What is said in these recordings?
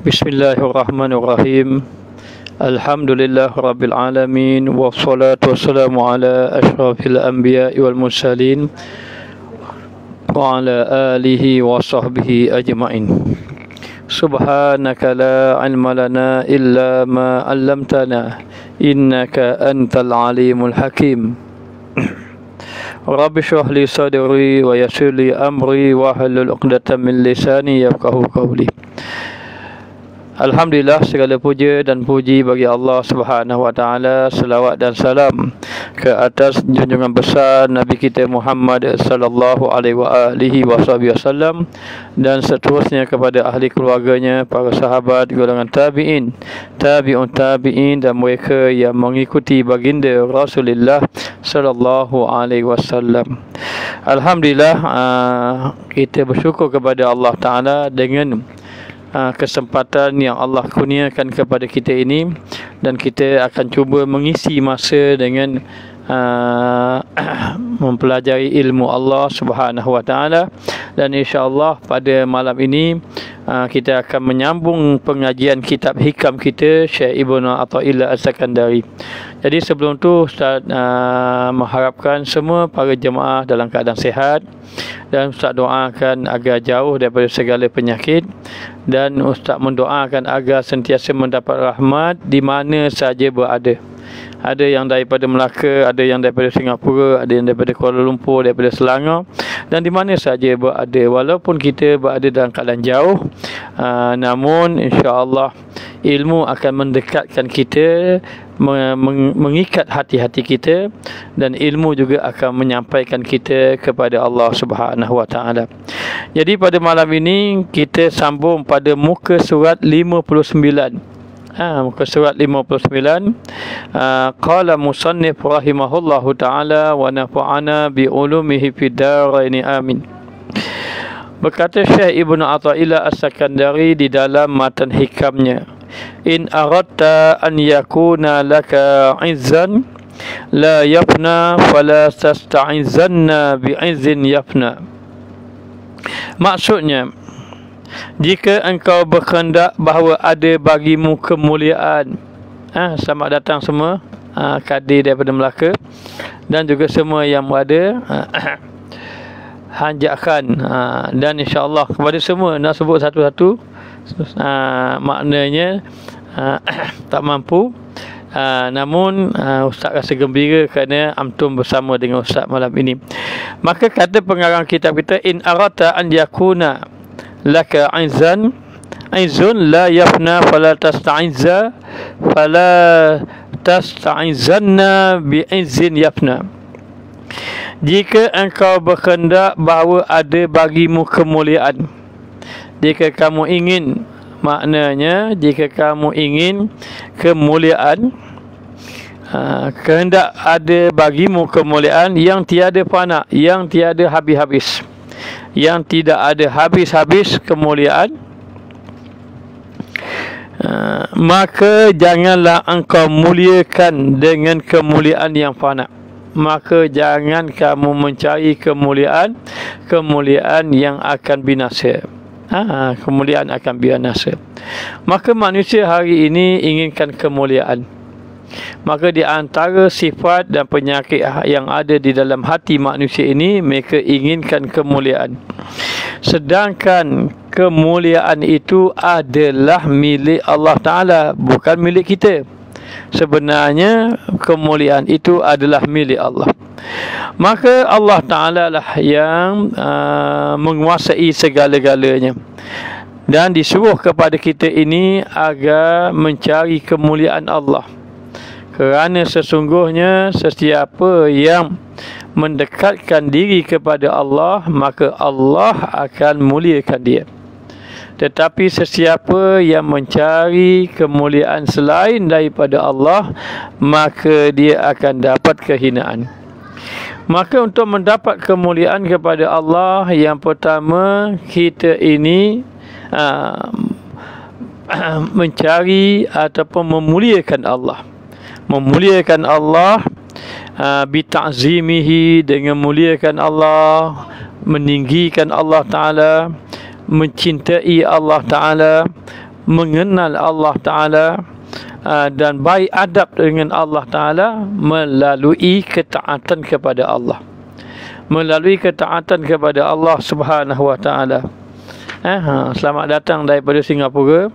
Bismillahirrahmanirrahim. Alhamdulillah Rabbil Alamin. Wassalatu wassalamu ala ashrafil anbiya wal mursalin wa ala alihi wa sahbihi ajma'in. Subhanaka la ilma lana illa ma 'allamtana innaka antal alimul hakim. Rabbi shrah li sadri wa yassir li amri wa hlul 'uqdatam min lisani yafqahu qawli. Alhamdulillah, segala puja dan puji bagi Allah Subhanahu wa taala, selawat dan salam ke atas junjungan besar Nabi kita Muhammad sallallahu alaihi wasallam dan seterusnya kepada ahli keluarganya, para sahabat, golongan tabi'in, tabi'un tabi'in dan mereka yang mengikuti baginda Rasulullah sallallahu alaihi wasallam. Alhamdulillah, kita bersyukur kepada Allah taala dengan kesempatan yang Allah kurniakan kepada kita ini, dan kita akan cuba mengisi masa dengan mempelajari ilmu Allah Subhanahu wa taala, dan insya-Allah pada malam ini kita akan menyambung pengajian kitab hikam kita Syekh Ibnu Athaillah As-Sakandari. Jadi sebelum tu Ustaz mengharapkan semua para jemaah dalam keadaan sihat, dan Ustaz doakan agar jauh daripada segala penyakit, dan Ustaz mendoakan agar sentiasa mendapat rahmat di mana saja berada. Ada yang daripada Melaka, ada yang daripada Singapura, ada yang daripada Kuala Lumpur, daripada Selangor, dan di mana saja berada. Walaupun kita berada dalam keadaan jauh, namun insya-Allah ilmu akan mendekatkan kita, mengikat hati-hati kita, dan ilmu juga akan menyampaikan kita kepada Allah Subhanahu wa taala. Jadi pada malam ini kita sambung pada muka surat 59. Muka surat 59. Qala musannif rahimahullahu taala wa nafa'ana bi ulumihi fid darain amin. Berkata Syekh Ibnu Athaillah As-Sakandari di dalam matan hikamnya, in aradta an yakuna laka izzan la yafna fala tasta'izanna bi izzin yafna. Maksudnya, jika engkau berkehendak bahawa ada bagimu kemuliaan, selamat datang semua kadir daripada Melaka dan juga semua yang berada, hanjakan, dan insya-Allah kepada semua nak sebut satu-satu maknanya tak mampu, namun Ustaz rasa gembira kerana antum bersama dengan Ustaz malam ini. Maka kata pengarang kitab kita, in arata an yakuna laka aizun la yafna fala tasta'izanna bi izin yafna. Jika engkau berkehendak bahawa ada bagimu kemuliaan, jika kamu ingin, maknanya jika kamu ingin kemuliaan, kehendak ada bagimu kemuliaan yang tiada fana, yang tiada habis-habis, yang tidak ada habis-habis kemuliaan, maka janganlah engkau muliakan dengan kemuliaan yang fana. Maka jangan kamu mencari kemuliaan yang akan binasa. Kemuliaan akan binasa. Maka manusia hari ini inginkan kemuliaan. Maka di antara sifat dan penyakit yang ada di dalam hati manusia ini, mereka inginkan kemuliaan. Sedangkan kemuliaan itu adalah milik Allah Ta'ala, bukan milik kita. Sebenarnya kemuliaan itu adalah milik Allah. Maka Allah Ta'ala lah yang menguasai segala-galanya, dan disuruh kepada kita ini agar mencari kemuliaan Allah. Kerana sesungguhnya sesiapa yang mendekatkan diri kepada Allah, maka Allah akan muliakan dia. Tetapi sesiapa yang mencari kemuliaan selain daripada Allah, maka dia akan dapat kehinaan. Maka untuk mendapat kemuliaan kepada Allah, yang pertama kita ini mencari ataupun memuliakan Allah. Memuliakan Allah bita'zimihi, dengan muliakan Allah, meninggikan Allah Ta'ala, mencintai Allah Ta'ala, mengenal Allah Ta'ala dan baik adab dengan Allah Ta'ala melalui ketaatan kepada Allah, melalui ketaatan kepada Allah Subhanahu Wa Ta'ala. Selamat datang daripada Singapura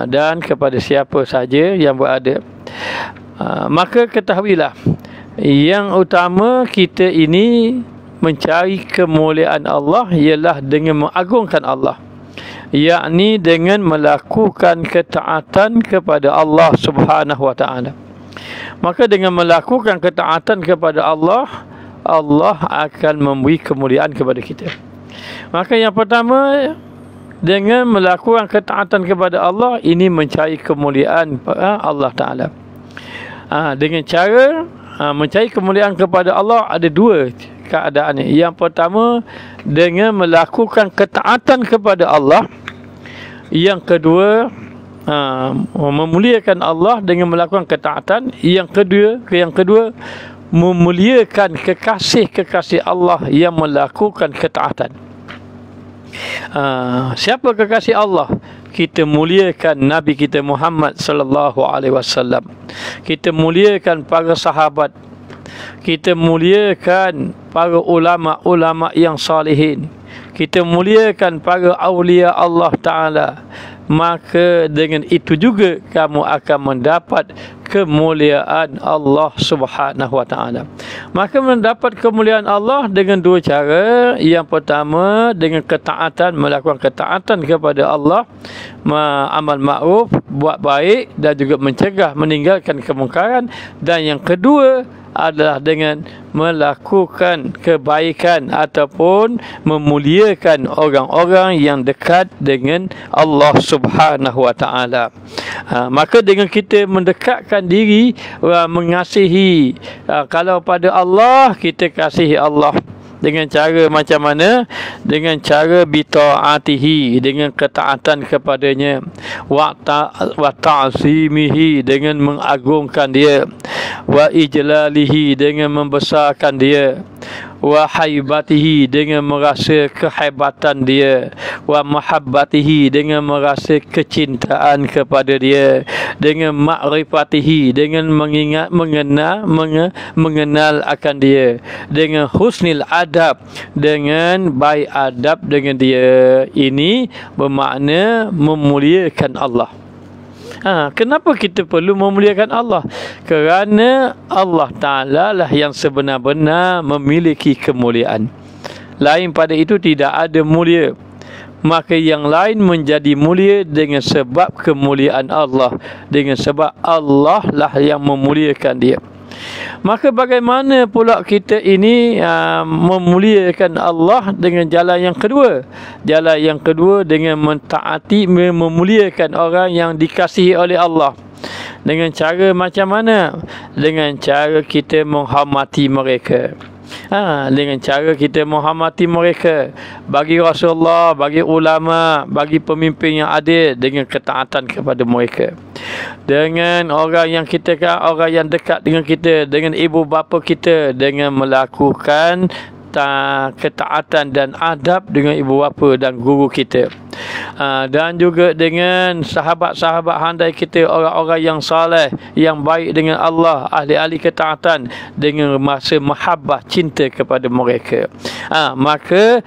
dan kepada siapa saja yang berada. Maka ketahuilah, yang utama kita ini mencari kemuliaan Allah ialah dengan mengagungkan Allah, yakni dengan melakukan ketaatan kepada Allah Subhanahu Wa Ta'ala. Maka dengan melakukan ketaatan kepada Allah, Allah akan memberi kemuliaan kepada kita. Maka yang pertama, dengan melakukan ketaatan kepada Allah, ini mencari kemuliaan Allah Ta'ala. Dengan cara mencari kemuliaan kepada Allah ada dua keadaannya. Yang pertama, dengan melakukan ketaatan kepada Allah. Yang kedua, memuliakan Allah dengan melakukan ketaatan. Yang kedua, memuliakan kekasih-kekasih Allah yang melakukan ketaatan. Siapa kekasih Allah? Kita muliakan Nabi kita Muhammad sallallahu alaihi wasallam. Kita muliakan para sahabat. Kita muliakan para ulama-ulama yang salihin. Kita muliakan para awliya Allah Ta'ala. Maka dengan itu juga kamu akan mendapat kemuliaan Allah Subhanahu Wa Ta'ala. Maka mendapat kemuliaan Allah dengan dua cara. Yang pertama, dengan ketaatan, melakukan ketaatan kepada Allah, amal ma'ruf, buat baik, dan juga mencegah, meninggalkan kemungkaran. Dan yang kedua adalah dengan melakukan kebaikan ataupun memuliakan orang-orang yang dekat dengan Allah Subhanahu Wa Ta'ala. Maka dengan kita mendekatkan diri, mengasihi, kalau pada Allah, kita kasihi Allah. Dengan cara macam mana? Dengan cara bita'atihi, dengan ketaatan kepadanya, wa ta'zimihi, dengan mengagungkan dia, wa ijlalihi, dengan membesarkan dia, wa haibatihi, dengan merasa kehebatan dia, wa mahabbatihi, dengan merasa kecintaan kepada dia, dengan ma'rifatihi, dengan mengenal akan dia, dengan husnil adab, dengan baik adab dengan dia. Ini bermakna memuliakan Allah. Kenapa kita perlu memuliakan Allah? Kerana Allah Ta'ala lah yang sebenar-benar memiliki kemuliaan. Lain pada itu tidak ada mulia. Maka yang lain menjadi mulia dengan sebab kemuliaan Allah. Dengan sebab Allah lah yang memuliakan dia. Maka bagaimana pula kita ini memuliakan Allah dengan jalan yang kedua? Jalan yang kedua dengan mentaati, memuliakan orang yang dikasihi oleh Allah. Dengan cara macam mana? Dengan cara kita menghormati mereka. Dengan cara kita menghormati mereka, bagi Rasulullah, bagi ulama, bagi pemimpin yang adil, dengan ketaatan kepada mereka. Dengan orang yang orang yang dekat dengan kita, dengan ibu bapa kita, dengan melakukan ketaatan dan adab dengan ibu bapa dan guru kita. Dan juga dengan sahabat-sahabat handai kita, orang-orang yang saleh, yang baik dengan Allah, ahli-ahli ketaatan, dengan masa mahabbah, cinta kepada mereka. Maka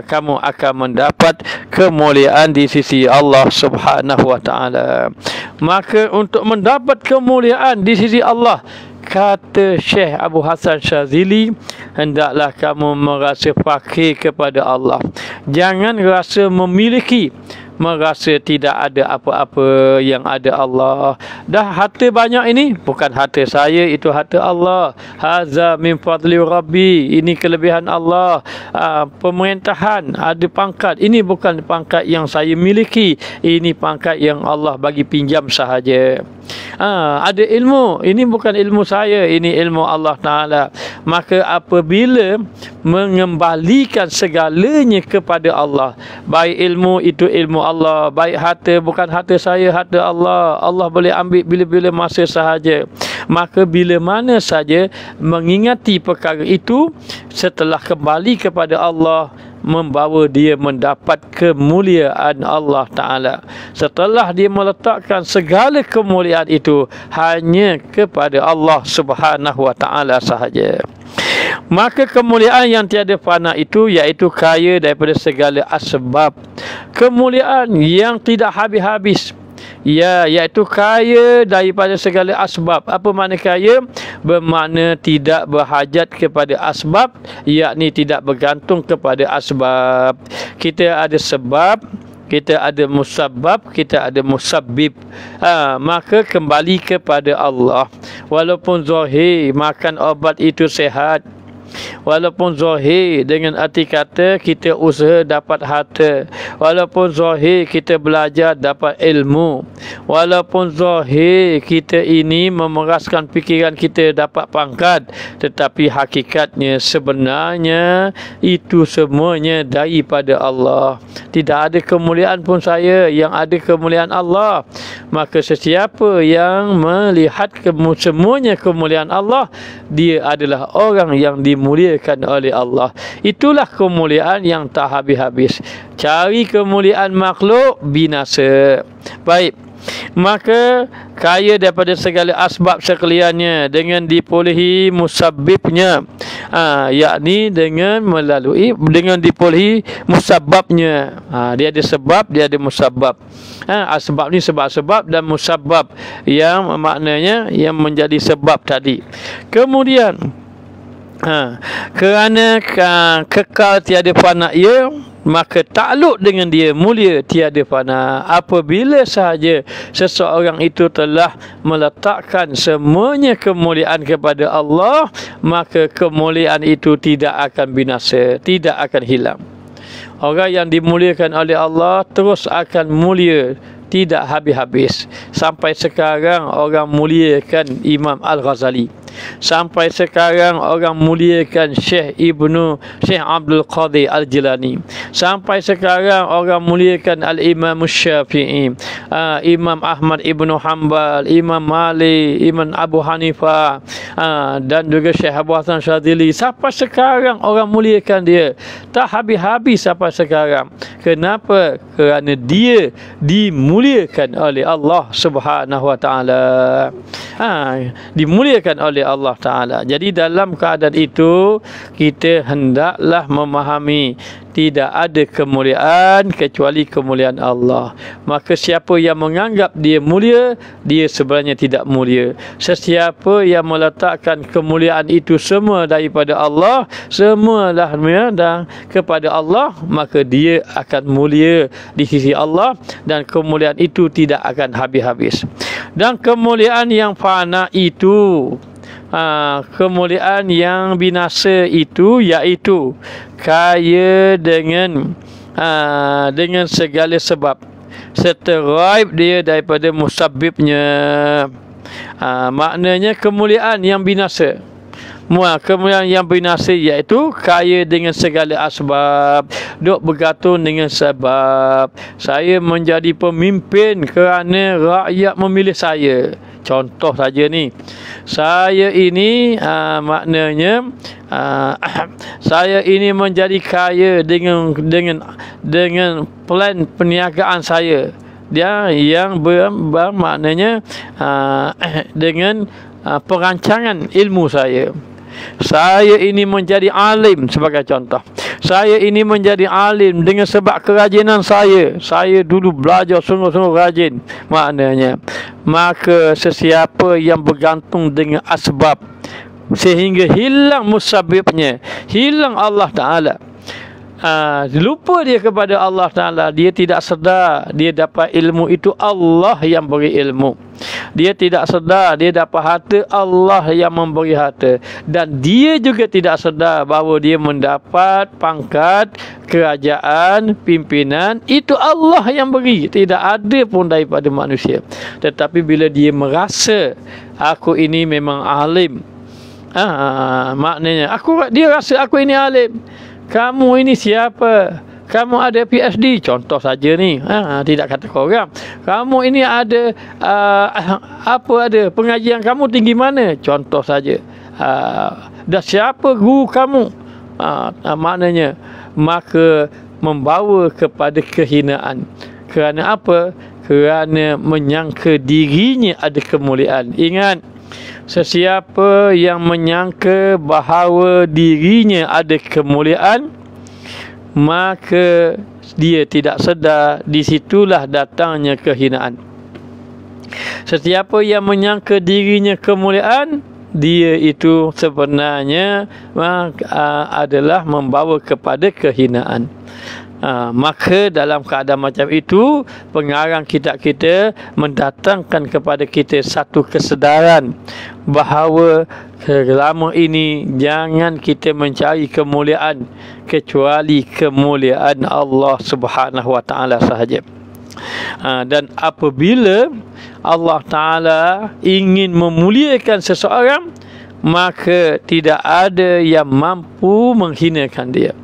kamu akan mendapat kemuliaan di sisi Allah Subhanahu Wa Ta'ala. Maka untuk mendapat kemuliaan di sisi Allah, kata Syekh Abu Hasan Syazili, hendaklah kamu merasa fakir kepada Allah. Jangan rasa memiliki, merasa tidak ada apa-apa, yang ada Allah. Dah harta banyak ini, bukan harta saya, itu harta Allah. Haza min fadli Rabbi, ini kelebihan Allah. Pemerintahan, ada pangkat, ini bukan pangkat yang saya miliki, ini pangkat yang Allah bagi pinjam sahaja. Ada ilmu, ini bukan ilmu saya, ini ilmu Allah Ta'ala. Maka apabila mengembalikan segalanya kepada Allah, baik ilmu itu ilmu Allah, baik harta bukan harta saya, harta Allah, Allah boleh ambil bila-bila masa sahaja. Maka bila mana saja mengingati perkara itu, setelah kembali kepada Allah, membawa dia mendapat kemuliaan Allah Ta'ala. Setelah dia meletakkan segala kemuliaan itu hanya kepada Allah Subhanahu Wa Ta'ala sahaja, maka kemuliaan yang tiada fana itu iaitu kaya daripada segala asbab. Kemuliaan yang tidak habis-habis, iaitu kaya daripada segala asbab. Apa makna kaya? Bermakna tidak berhajat kepada asbab, yakni tidak bergantung kepada asbab. Kita ada sebab, kita ada musabbab, kita ada musabbib. Maka kembali kepada Allah. Walaupun zahir makan obat itu sehat, walaupun zahir dengan arti kata kita usaha dapat harta, walaupun zahir kita belajar dapat ilmu, walaupun zahir kita ini memeraskan fikiran kita dapat pangkat, tetapi hakikatnya sebenarnya itu semuanya daripada Allah. Tidak ada kemuliaan pun saya, yang ada kemuliaan Allah. Maka sesiapa yang melihat semuanya kemuliaan Allah, dia adalah orang yang dimuliakan oleh Allah. Itulah kemuliaan yang tak habis-habis. Cari kemuliaan makhluk, binasa. Baik, maka kaya daripada segala asbab sekaliannya dengan diperolehi musabbibnya, yakni dengan diperolehi musabbabnya. Dia ada sebab, dia ada musabbab. Asbab ni sebab-sebab dan musabbab yang maknanya yang menjadi sebab tadi. Kemudian kerana kekal tiada fana ia, maka takluk dengan dia mulia tiada fana. Apabila sahaja seseorang itu telah meletakkan semuanya kemuliaan kepada Allah, maka kemuliaan itu tidak akan binasa, tidak akan hilang. Orang yang dimuliakan oleh Allah terus akan mulia, tidak habis-habis. Sampai sekarang orang muliakan Imam Al-Ghazali. Sampai sekarang orang muliakan Syekh Abdul Qadir Al-Jilani. Sampai sekarang orang muliakan Al-Imam Syafi'i, Imam Ahmad Ibnu Hanbal, Imam Malik, Imam Abu Hanifah, dan juga Syekh Abu Hasan Syadzili. Sampai sekarang orang muliakan dia, tak habis-habis sampai sekarang. Kenapa? Kerana dia dimuliakan oleh Allah Subhanahu Wa Ta'ala. Dimuliakan oleh Allah Ta'ala. Jadi dalam keadaan itu, kita hendaklah memahami tidak ada kemuliaan kecuali kemuliaan Allah. Maka siapa yang menganggap dia mulia, dia sebenarnya tidak mulia. Sesiapa yang meletakkan kemuliaan itu semua daripada Allah, semualah dan kepada Allah, maka dia akan mulia di sisi Allah, dan kemuliaan itu tidak akan habis-habis. Dan kemuliaan yang fana itu, kemuliaan yang binasa itu, iaitu kaya dengan segala sebab, serta raib dia daripada musabbibnya. Maknanya kemuliaan yang binasa. Kemuliaan yang binasa iaitu kaya dengan segala asbab, duk bergantung dengan sebab. Saya menjadi pemimpin kerana rakyat memilih saya. Contoh saja ni. Saya ini maknanya saya ini menjadi kaya dengan plan perniagaan saya. Dia yang bermaknanya dengan perancangan ilmu saya. Saya ini menjadi alim sebagai contoh. Saya ini menjadi alim dengan sebab kerajinan saya. Saya dulu belajar sungguh-sungguh rajin. Maknanya, maka sesiapa yang bergantung dengan asbab sehingga hilang musabbibnya, hilang Allah Ta'ala, lupa dia kepada Allah Ta'ala, dia tidak sedar dia dapat ilmu itu Allah yang beri ilmu. Dia tidak sedar dia dapat harta, Allah yang memberi harta. Dan dia juga tidak sedar bahawa dia mendapat pangkat kerajaan, pimpinan, itu Allah yang beri, tidak ada pun daripada manusia. Tetapi bila dia merasa aku ini memang alim, maknanya dia rasa aku ini alim. Kamu ini siapa? Kamu ada PhD, contoh saja ni, tidak kata korang. Kamu ini ada ada pengajian kamu tinggi mana, contoh saja. Dah siapa guru kamu? Maknanya maka membawa kepada kehinaan. Kerana apa? Kerana menyangka dirinya ada kemuliaan. Ingat, sesiapa yang menyangka bahawa dirinya ada kemuliaan, maka dia tidak sedar, disitulah datangnya kehinaan. Sesiapa yang menyangka dirinya kemuliaan, dia itu sebenarnya adalah membawa kepada kehinaan. Maka dalam keadaan macam itu, pengarang kitab kita mendatangkan kepada kita satu kesedaran bahawa selama ini jangan kita mencari kemuliaan kecuali kemuliaan Allah Subhanahu wa taala sahaja. Dan apabila Allah Ta'ala ingin memuliakan seseorang, maka tidak ada yang mampu menghinakan dia.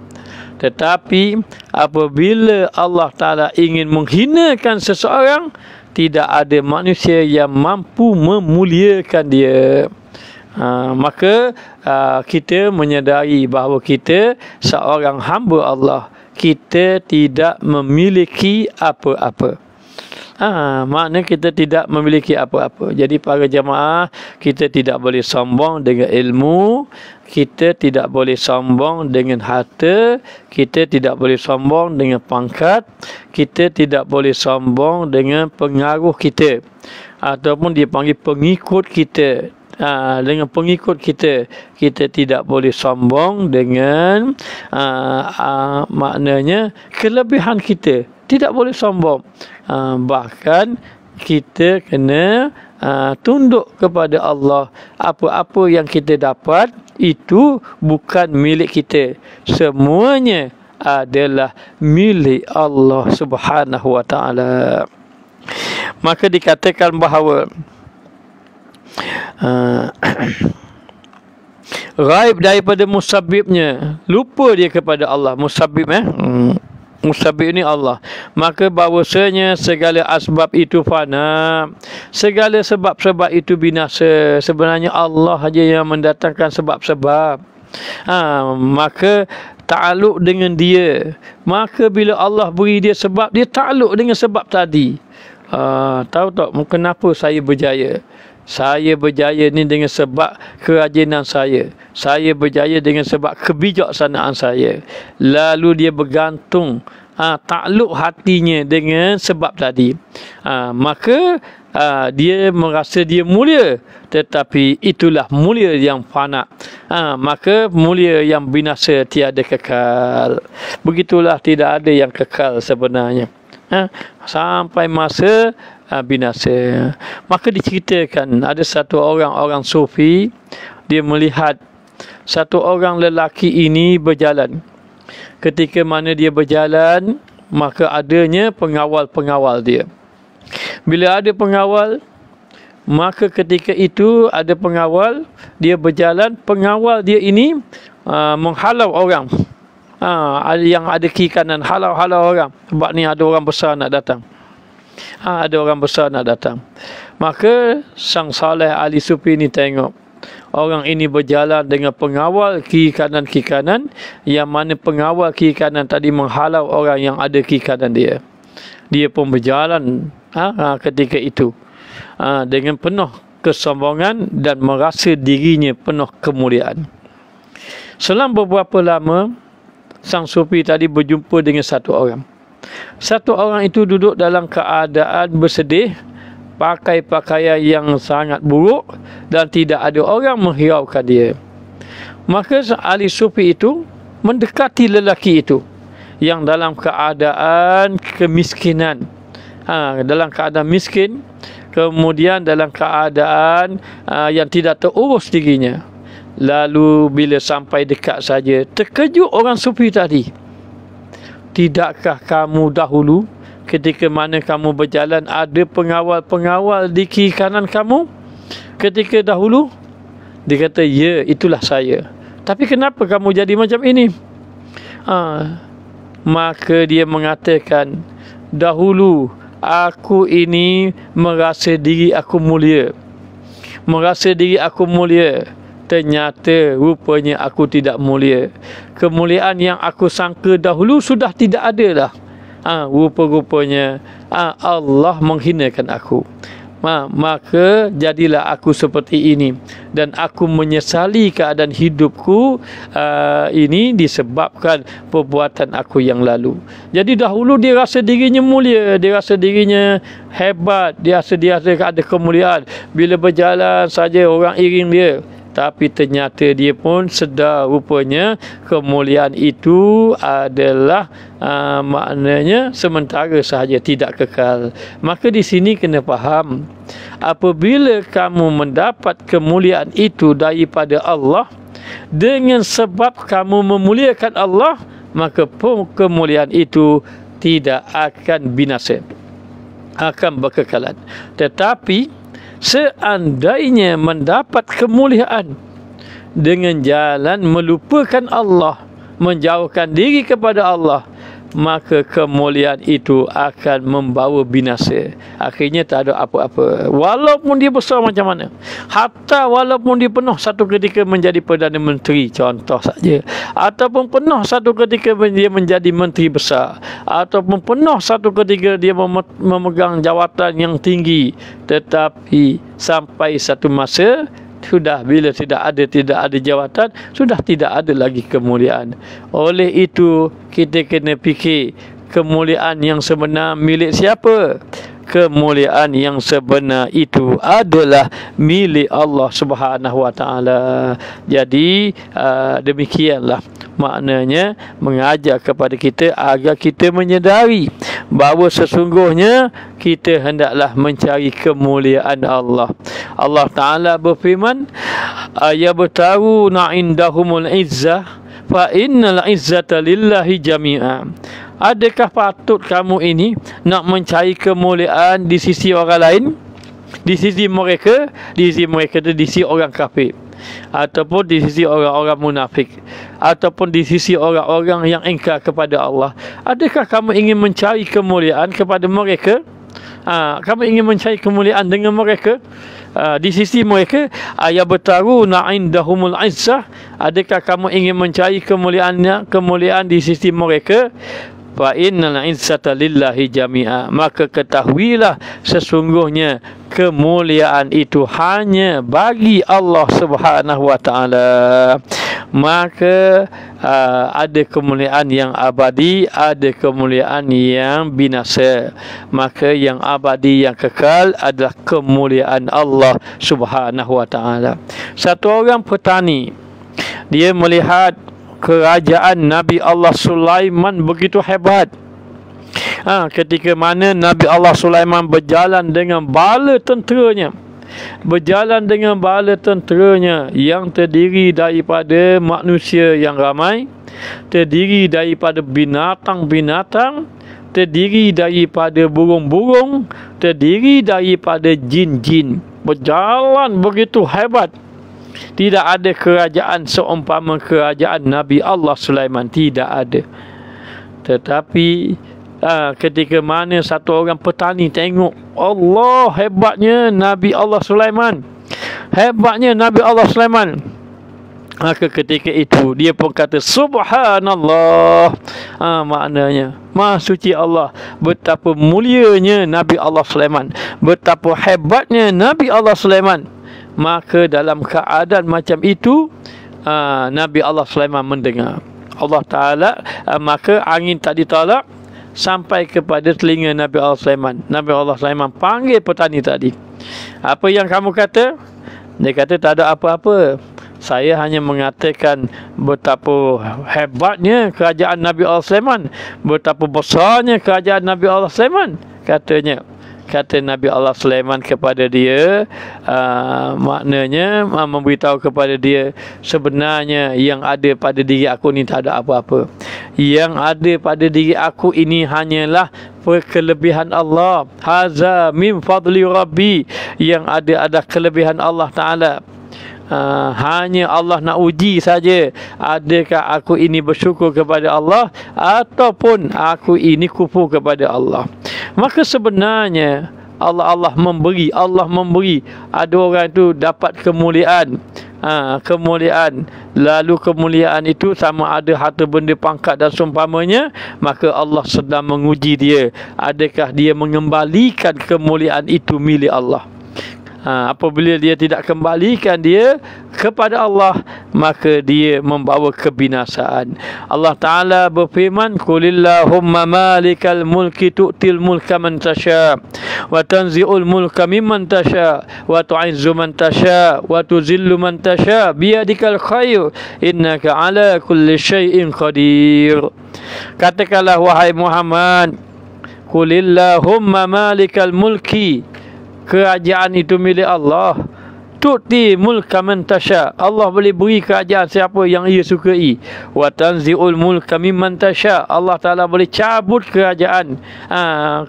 Tetapi apabila Allah Ta'ala ingin menghinakan seseorang, tidak ada manusia yang mampu memuliakan dia. Maka kita menyadari bahawa kita seorang hamba Allah, kita tidak memiliki apa-apa. Maknanya kita tidak memiliki apa-apa. Jadi para jemaah, kita tidak boleh sombong dengan ilmu, kita tidak boleh sombong dengan harta, kita tidak boleh sombong dengan pangkat, kita tidak boleh sombong dengan pengaruh kita, ataupun dia panggil pengikut kita. Dengan pengikut kita, kita tidak boleh sombong dengan maknanya kelebihan kita. Tidak boleh sombong. Bahkan kita kena tunduk kepada Allah. Apa-apa yang kita dapat itu bukan milik kita. Semuanya adalah milik Allah Subhanahu wa taala. Maka dikatakan bahawa ghaib daripada musabbibnya, lupa dia kepada Allah. Musabbib Musabbib ini Allah. Maka bahawasanya segala asbab itu fana, segala sebab-sebab itu binasa. Sebenarnya Allah saja yang mendatangkan sebab-sebab. Maka ta'aluk dengan dia. Maka bila Allah beri dia sebab, dia ta'aluk dengan sebab tadi. Tahu tak kenapa saya berjaya? Saya berjaya ni dengan sebab kerajinan saya. Saya berjaya dengan sebab kebijaksanaan saya. Lalu dia bergantung takluk hatinya dengan sebab tadi. Maka dia merasa dia mulia. Tetapi itulah mulia yang fana. Maka mulia yang binasa tiada kekal. Begitulah, tidak ada yang kekal sebenarnya. Sampai masa binasa. Maka diceritakan ada satu orang sufi, dia melihat satu orang lelaki ini berjalan. Ketika mana dia berjalan, maka adanya pengawal-pengawal dia. Bila ada pengawal, maka ketika itu ada pengawal, dia berjalan, pengawal dia ini menghalau orang. Yang ada kiri kanan, halau-halau orang. Sebab ni ada orang besar nak datang. Ada orang besar nak datang. Maka sang saleh ahli sufi ni tengok orang ini berjalan dengan pengawal kiri kanan, yang mana pengawal kiri kanan tadi menghalau orang yang ada kiri kanan dia. Dia pun berjalan ketika itu dengan penuh kesombongan dan merasa dirinya penuh kemuliaan. Selang beberapa lama, sang sufi tadi berjumpa dengan satu orang. Satu orang itu duduk dalam keadaan bersedih, pakai pakaian yang sangat buruk, dan tidak ada orang menghiraukan dia. Maka ahli sufi itu mendekati lelaki itu yang dalam keadaan kemiskinan, dalam keadaan miskin, kemudian dalam keadaan yang tidak terurus dirinya. Lalu bila sampai dekat saja, terkejut orang sufi tadi. Tidakkah kamu dahulu ketika mana kamu berjalan ada pengawal-pengawal di kiri kanan kamu ketika dahulu? Dia kata, ya, itulah saya. Tapi kenapa kamu jadi macam ini? Maka dia mengatakan, dahulu aku ini merasa diri aku mulia. Merasa diri aku mulia. Ternyata rupanya aku tidak mulia. kemuliaan yang aku sangka dahulu sudah tidak ada dah. Rupa-rupanya Allah menghinakan aku. Maka jadilah aku seperti ini, dan aku menyesali keadaan hidupku ini disebabkan perbuatan aku yang lalu. Jadi dahulu dia rasa dirinya mulia, dia rasa dirinya hebat, dia rasa ada kemuliaan. Bila berjalan saja orang iring dia, tapi ternyata dia pun sedar rupanya kemuliaan itu adalah maknanya sementara sahaja, tidak kekal. Maka di sini kena faham, apabila kamu mendapat kemuliaan itu daripada Allah dengan sebab kamu memuliakan Allah, maka kemuliaan itu tidak akan binasa, akan berkekalan. Tetapi seandainya mendapat kemuliaan dengan jalan melupakan Allah, menjauhkan diri kepada Allah, maka kemuliaan itu akan membawa binasa. Akhirnya tak ada apa-apa, walaupun dia besar macam mana. Hatta walaupun dia pernah satu ketika menjadi Perdana Menteri, contoh saja, ataupun pernah satu ketika dia menjadi menteri besar, ataupun pernah satu ketika dia memegang jawatan yang tinggi, tetapi sampai satu masa sudah, bila tidak ada jawatan, sudah tidak ada lagi kemuliaan. Oleh itu kita kena fikir, kemuliaan yang sebenar milik siapa? Kemuliaan yang sebenar itu adalah milik Allah Subhanahu Wa Taala. Jadi demikianlah maknanya mengajar kepada kita agar kita menyedari bahawa sesungguhnya kita hendaklah mencari kemuliaan Allah. Allah Ta'ala berfirman, ayabtaruna indahumul izzah fa innal izzata lillahi jami'a. Adakah patut kamu ini nak mencari kemuliaan di sisi orang lain, di sisi mereka itu di sisi orang kafir, ataupun di sisi orang-orang munafik, ataupun di sisi orang-orang yang ingkar kepada Allah? Adakah kamu ingin mencari kemuliaan kepada mereka? Kamu ingin mencari kemuliaan dengan mereka, di sisi mereka? Ayabtaruna indahumul izzah. Adakah kamu ingin mencari kemuliaan di sisi mereka? Fa innal izzata lillahi jami'a. Maka ketahuilah sesungguhnya kemuliaan itu hanya bagi Allah Subhanahu Wa Taala. Maka ada kemuliaan yang abadi, ada kemuliaan yang binasa. Maka yang abadi, yang kekal adalah kemuliaan Allah Subhanahu Wa Taala. Satu orang petani, dia melihat kerajaan Nabi Allah Sulaiman begitu hebat. Ketika mana Nabi Allah Sulaiman berjalan dengan bala tenteranya, yang terdiri daripada manusia yang ramai, terdiri daripada binatang-binatang, terdiri daripada burung-burung, terdiri daripada jin-jin. Berjalan begitu hebat. Tidak ada kerajaan seumpama kerajaan Nabi Allah Sulaiman, tidak ada. Tetapi ketika mana satu orang petani tengok, Allah, hebatnya Nabi Allah Sulaiman, hebatnya Nabi Allah Sulaiman, maka ketika itu dia pun kata subhanallah. Maknanya Maha suci Allah, betapa mulianya Nabi Allah Sulaiman, betapa hebatnya Nabi Allah Sulaiman. Maka dalam keadaan macam itu, Nabi Allah Sulaiman mendengar Allah Ta'ala, maka angin tak ditolak sampai kepada telinga Nabi Allah Sulaiman. Nabi Allah Sulaiman panggil petani tadi. Apa yang kamu kata? Dia kata, tak ada apa-apa. Saya hanya mengatakan betapa hebatnya kerajaan Nabi Allah Sulaiman, betapa besarnya kerajaan Nabi Allah Sulaiman. Kata Nabi Allah Sulaiman kepada dia, maknanya memberitahu kepada dia, sebenarnya yang ada pada diri aku ni tak ada apa-apa. Yang ada pada diri aku ini hanyalah kelebihan Allah. Haza min fadli Rabbi. Yang ada adalah kelebihan Allah Ta'ala. Hanya Allah nak uji saja, adakah aku ini bersyukur kepada Allah ataupun aku ini kufur kepada Allah. Maka sebenarnya Allah memberi. Ada orang itu dapat kemuliaan kemuliaan, lalu kemuliaan itu sama ada harta benda, pangkat dan seumpamanya, maka Allah sedang menguji dia, adakah dia mengembalikan kemuliaan itu milik Allah. Apabila dia tidak kembalikan dia kepada Allah, maka dia membawa kebinasaan. Allah Ta'ala berfirman, Qulillahumma malikal mulki tu'til mulka man tasha wa tanzi'ul mulka mimman tasha wa tu'izzu man tasha wa tuzillu man tasha biyadikal khair innaka ala kulli syai'in qadir. Katakanlah wahai Muhammad, Qulillahumma malikal mulki, kerajaan itu milik Allah. Tu'ti mulka man tasha, Allah boleh beri kerajaan siapa yang ia sukai. Wa tanzi'ul mulka mimman tasha, Allah Ta'ala boleh cabut kerajaan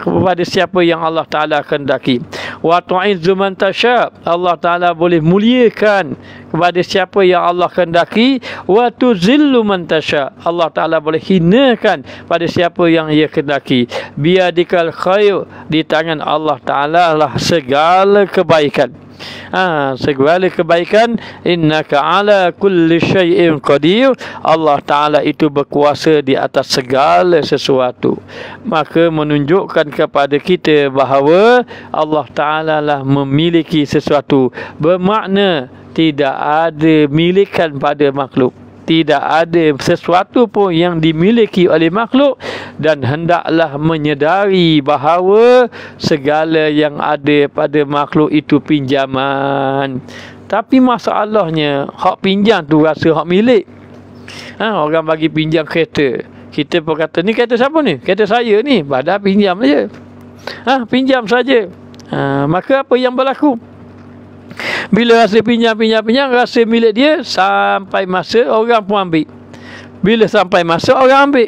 kepada siapa yang Allah Ta'ala kehendaki. Wa tu'izzu man tasha, Allah Ta'ala boleh muliakan kepada siapa yang Allah kehendaki. Wa tuzillu man tasha, Allah Ta'ala boleh hinakan pada siapa yang ia kehendaki. Biadikal khair, di tangan Allah Ta'ala lah segala kebaikan. Segala kebaikan. Innaka ala kulli syai'in qadir, Allah Ta'ala itu berkuasa di atas segala sesuatu. Maka menunjukkan kepada kita bahawa Allah Ta'ala lah memiliki sesuatu, bermakna tidak ada milikan pada makhluk. Tidak ada sesuatu pun yang dimiliki oleh makhluk, dan hendaklah menyedari bahawa segala yang ada pada makhluk itu pinjaman. Tapi masalahnya, hak pinjam tu rasa hak milik. Orang bagi pinjam kereta, kita pun kata, ni kereta siapa ni? Kereta saya ni. Padahal pinjam saja. Pinjam saja. Maka apa yang berlaku? Bila rasa pinjam, rasa milik dia, sampai masa orang pun ambil. Bila sampai masa orang ambil,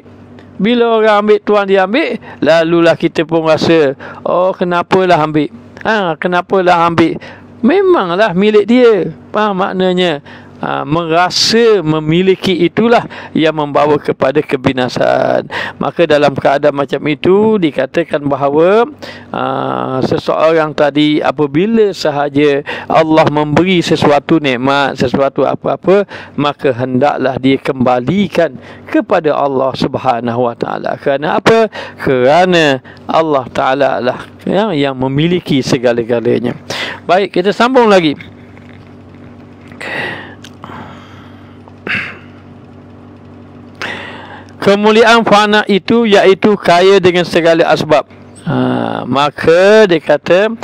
bila orang ambil, tuan dia ambil, lalulah kita pun rasa, oh kenapalah ambil. Kenapalah ambil? Memanglah milik dia. Maknanya merasa memiliki itulah yang membawa kepada kebinasaan. Maka dalam keadaan macam itu dikatakan bahawa seseorang tadi apabila sahaja Allah memberi sesuatu nikmat, sesuatu apa-apa, maka hendaklah dia kembalikan kepada Allah Subhanahu Wa Taala. Kerana apa? Kerana Allah Taala lah yang memiliki segala-galanya. Baik, kita sambung lagi. Kemuliaan fana itu iaitu kaya dengan segala asbab. Maka dia kata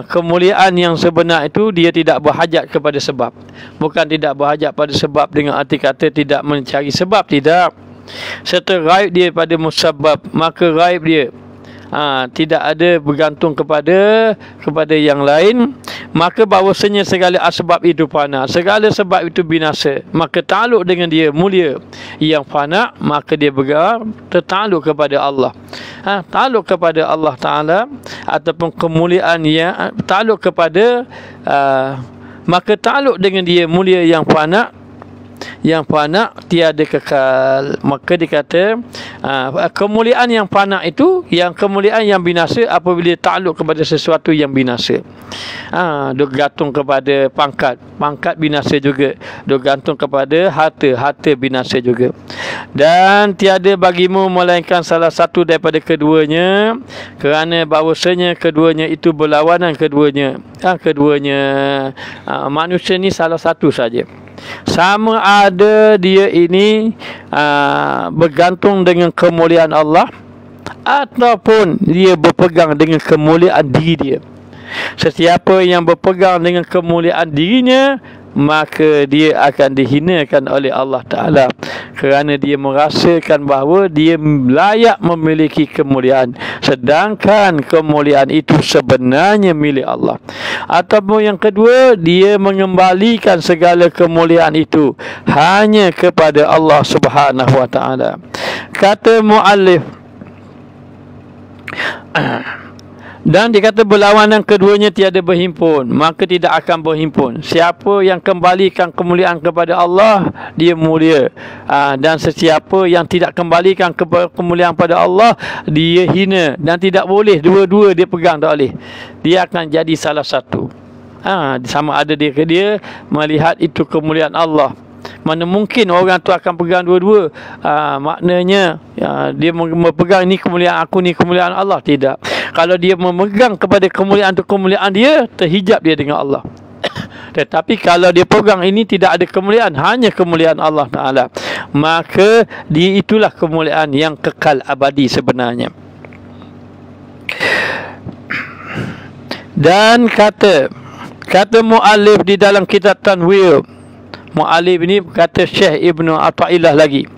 kemuliaan yang sebenar itu dia tidak berhajat kepada sebab. Bukan tidak berhajat pada sebab dengan arti kata tidak mencari sebab, tidak. Serta raib dia pada musabab, maka raib dia tidak ada bergantung kepada yang lain. Maka bahawasanya segala asbab itu fana, segala sebab itu binasa, maka takluk dengan dia mulia. Yang fana, maka dia tertakluk kepada Allah. Takluk kepada Allah Ta'ala, ataupun kemuliaan yang takluk kepada maka takluk dengan dia mulia yang fana. Yang fana tiada kekal. Maka dikata kemuliaan yang fana itu, yang kemuliaan yang binasa apabila takluk kepada sesuatu yang binasa. Dia gantung kepada pangkat binasa juga. Dia gantung kepada harta binasa juga. Dan tiada bagimu melainkan salah satu daripada keduanya, kerana bahawasanya keduanya itu berlawanan. Keduanya manusia ni salah satu saja. Sama ada dia ini bergantung dengan kemuliaan Allah, ataupun dia berpegang dengan kemuliaan diri dia. Sesiapa yang berpegang dengan kemuliaan dirinya, maka dia akan dihinakan oleh Allah Ta'ala, kerana dia merasakan bahawa dia layak memiliki kemuliaan, sedangkan kemuliaan itu sebenarnya milik Allah. Ataupun yang kedua, dia mengembalikan segala kemuliaan itu hanya kepada Allah Subhanahu Wa Ta'ala. Kata muallif, dan dikata berlawanan keduanya tiada berhimpun, maka tidak akan berhimpun. Siapa yang kembalikan kemuliaan kepada Allah, dia mulia. Dan sesiapa yang tidak kembalikan kemuliaan pada Allah, dia hina. Dan tidak boleh dua-dua dia pegang, tak boleh. Dia akan jadi salah satu. Sama ada dia melihat itu kemuliaan Allah. Mana mungkin orang tu akan pegang dua-dua. Maknanya dia memegang ni kemuliaan aku, ni kemuliaan Allah. Tidak. Kalau dia memegang kepada kemuliaan tu kemuliaan dia, terhijab dia dengan Allah. Tetapi kalau dia pegang ini tidak ada kemuliaan, hanya kemuliaan Allah Ta'ala, maka dia itulah kemuliaan yang kekal abadi sebenarnya. Dan kata mu'allif di dalam kitab Tanwir, mu'allif ini kata Syekh Ibnu Athaillah lagi,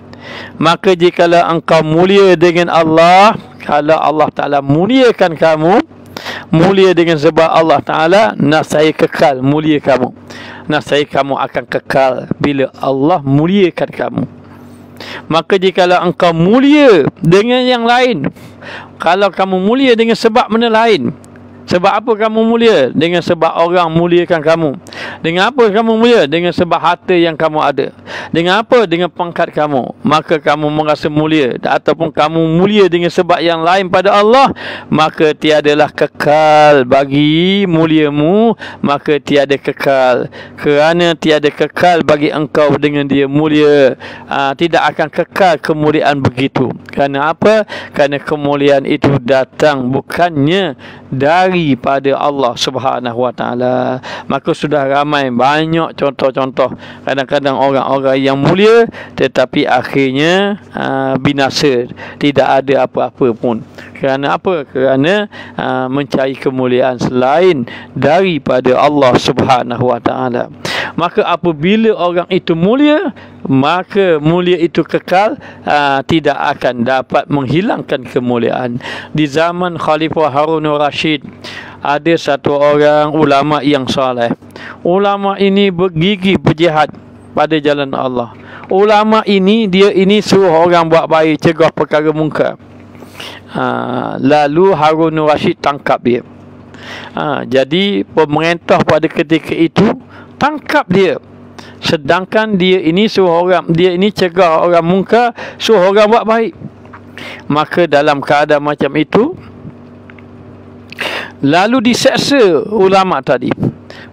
maka jikalau engkau mulia dengan Allah, kalau Allah Ta'ala muliakan kamu, mulia dengan sebab Allah Ta'ala, nasai kekal mulia kamu. Nasai kamu akan kekal bila Allah muliakan kamu. Maka jikalau engkau mulia dengan yang lain, kalau kamu mulia dengan sebab benda lain, sebab apa kamu mulia? Dengan sebab orang muliakan kamu. Dengan apa kamu mulia? Dengan sebab harta yang kamu ada. Dengan apa? Dengan pangkat kamu. Maka kamu merasa mulia. Ataupun kamu mulia dengan sebab yang lain pada Allah, maka tiadalah kekal bagi muliamu. Maka tiada kekal. Kerana tiada kekal bagi engkau dengan dia mulia. Tidak akan kekal kemuliaan begitu. Kerana apa? Kerana kemuliaan itu datang bukannya daripada Allah Subhanahu Wa Taala. Maka sudah ramai banyak contoh-contoh. Kadang-kadang orang-orang yang mulia tetapi akhirnya binasa, tidak ada apa-apa pun. Kerana apa? Kerana mencari kemuliaan selain daripada Allah Subhanahu Wa Taala. Maka apabila orang itu mulia, maka mulia itu kekal, tidak akan dapat menghilangkan kemuliaan. Di zaman Khalifah Harunur Rasyid, ada satu orang ulama yang soleh. Ulama ini bergigih berjihad pada jalan Allah. Ulama ini, dia ini suruh orang buat baik, cegah perkara mungkar. Lalu Harunur Rasyid tangkap dia. Jadi pemerintah pada ketika itu tangkap dia. Sedangkan dia ini cegah orang mungkar, suruh orang buat baik. Maka dalam keadaan macam itu, lalu diseksa ulama tadi.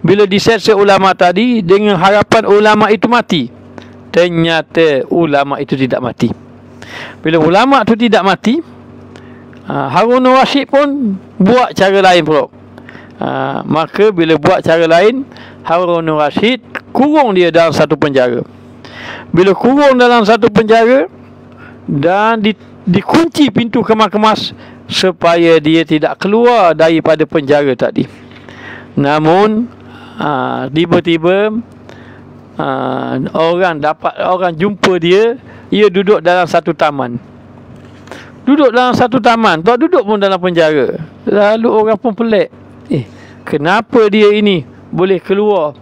Bila diseksa ulama tadi, dengan harapan ulama itu mati, ternyata ulama itu tidak mati. Bila ulama itu tidak mati, Harunur Rasyid pun buat cara lain pula. Maka bila buat cara lain, Harunur Rasyid kurung dia dalam satu penjara. Bila kurung dalam satu penjara dan dikunci pintu kemas-kemas supaya dia tidak keluar daripada penjara tadi. Namun tiba-tiba orang jumpa dia duduk dalam satu taman. Tak duduk pun dalam penjara. Lalu orang pun pelik. Kenapa dia ini boleh keluar?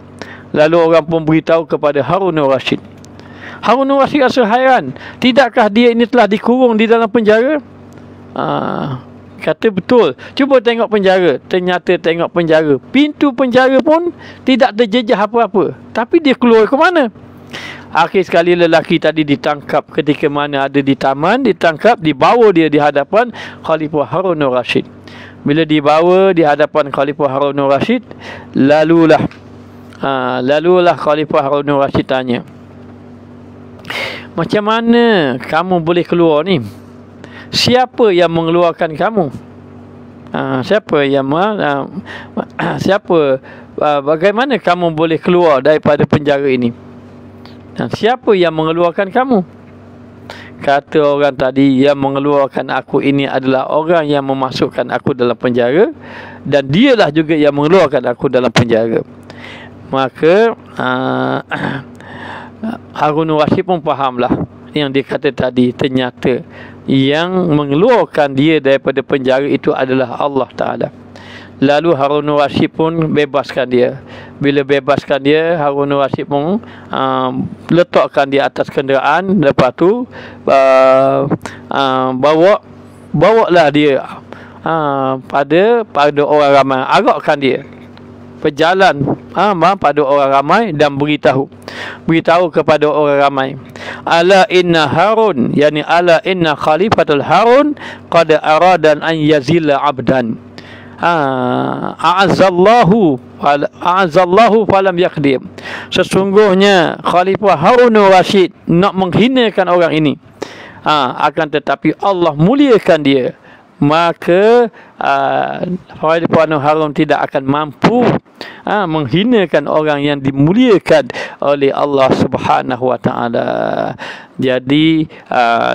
Lalu orang pun beritahu kepada Harunur Rasyid. Harunur Rasyid rasa hairan. Tidakkah dia ini telah dikurung di dalam penjara? Kata betul. Cuba tengok penjara. Ternyata tengok penjara, pintu penjara pun tidak terjejah apa-apa. Tapi dia keluar ke mana? Akhir sekali lelaki tadi ditangkap ketika mana ada di taman, ditangkap, dibawa dia di hadapan Khalifah Harunur Rasyid. Bila dibawa di hadapan Khalifah Harunur Rasyid, lalulah Khalifah Harunur Rasyid tanya, macam mana kamu boleh keluar ni? Siapa yang mengeluarkan kamu? Bagaimana kamu boleh keluar daripada penjara ini? Dan siapa yang mengeluarkan kamu? Kata orang tadi, yang mengeluarkan aku ini adalah orang yang memasukkan aku dalam penjara, dan dialah juga yang mengeluarkan aku dalam penjara. Maka Harunur Rasyid pun fahamlah yang dia kata tadi. Ternyata yang mengeluarkan dia daripada penjara itu adalah Allah Ta'ala. Lalu Harunur Rasyid pun bebaskan dia. Bila bebaskan dia, Harunur Rasyid pun letakkan dia atas kenderaan. Lepas tu bawalah dia pada orang ramai, arakkan dia berjalan pada orang ramai dan beritahu kepada orang ramai, ala inna Harun, yani ala inna Khalifatul Harun qad aradan an yazilla abdan. a'azzallahu falam yaqdim. Sesungguhnya Khalifah Harun Rashid nak menghinakan orang ini, akan tetapi Allah muliakan dia. Maka Khalifah Harun tidak akan mampu menghinakan orang yang dimuliakan oleh Allah Subhanahu wa taala. Jadi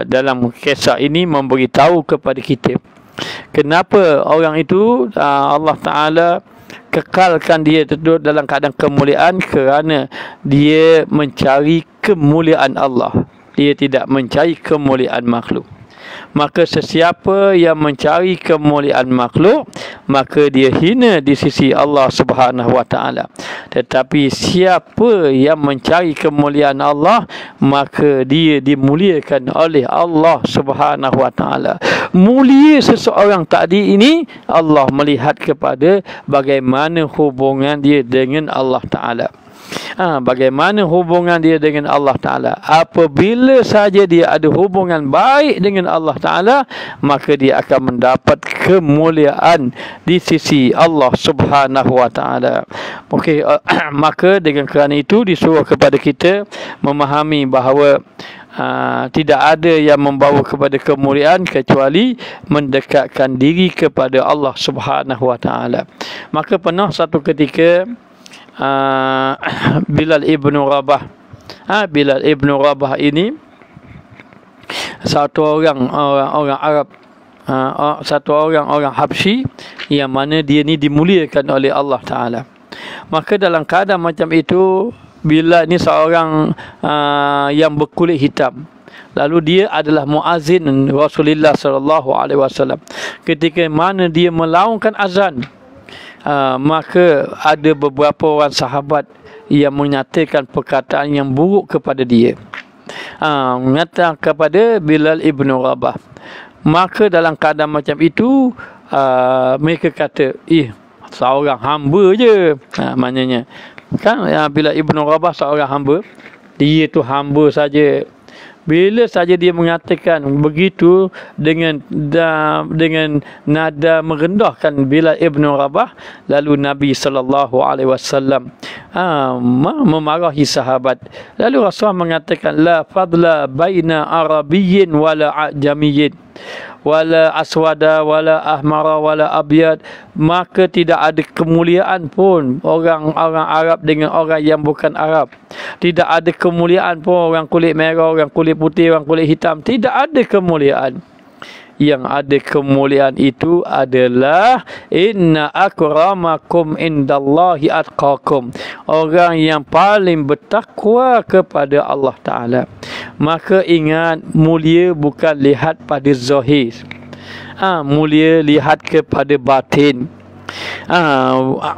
dalam kisah ini memberitahu kepada kita kenapa orang itu Allah Taala kekalkan dia duduk dalam keadaan kemuliaan, kerana dia mencari kemuliaan Allah. Dia tidak mencari kemuliaan makhluk. Maka sesiapa yang mencari kemuliaan makhluk, maka dia hina di sisi Allah Subhanahu wa taala. Tetapi siapa yang mencari kemuliaan Allah, maka dia dimuliakan oleh Allah Subhanahu wa taala. Mulia seseorang tadi ini, Allah melihat kepada bagaimana hubungan dia dengan Allah Taala. Bagaimana hubungan dia dengan Allah Ta'ala. Apabila saja dia ada hubungan baik dengan Allah Ta'ala, maka dia akan mendapat kemuliaan di sisi Allah Subhanahu Wa Ta'ala. Okey, maka dengan kerana itu disuruh kepada kita memahami bahawa tidak ada yang membawa kepada kemuliaan kecuali mendekatkan diri kepada Allah Subhanahu Wa Ta'ala. Maka pernah satu ketika Bilal ibn Rabah. Bilal ibn Rabah ini satu orang Arab, satu orang Habsyi yang mana dia ni dimuliakan oleh Allah Taala. Maka dalam keadaan macam itu, Bilal ni seorang yang berkulit hitam. Lalu dia adalah muazzin Rasulullah sallallahu alaihi wasallam. Ketika mana dia melaungkan azan, maka ada beberapa orang sahabat yang menyatakan perkataan yang buruk kepada dia, mengatakan kepada Bilal ibn Rabah. Maka dalam keadaan macam itu, mereka kata, seorang hamba je. Maknanya kan Bilal ibn Rabah seorang hamba, dia tu hamba saja. Bila saja dia mengatakan begitu dengan nada merendahkan Bilal ibn Rabah, lalu Nabi sallallahu alaihi wasallam memarahi sahabat. Lalu Rasul mengatakan, la fadla baina arabiyyin wala ajamiyyin wala aswada wala ahmara wala abyad. Maka tidak ada kemuliaan pun orang Arab dengan orang yang bukan Arab. Tidak ada kemuliaan pun orang kulit merah, orang kulit putih, orang kulit hitam. Tidak ada kemuliaan. Yang ada kemuliaan itu adalah inna akramakum indallahi atqakum, orang yang paling bertakwa kepada Allah Ta'ala. Maka ingat, mulia bukan lihat pada zahir, mulia lihat kepada batin.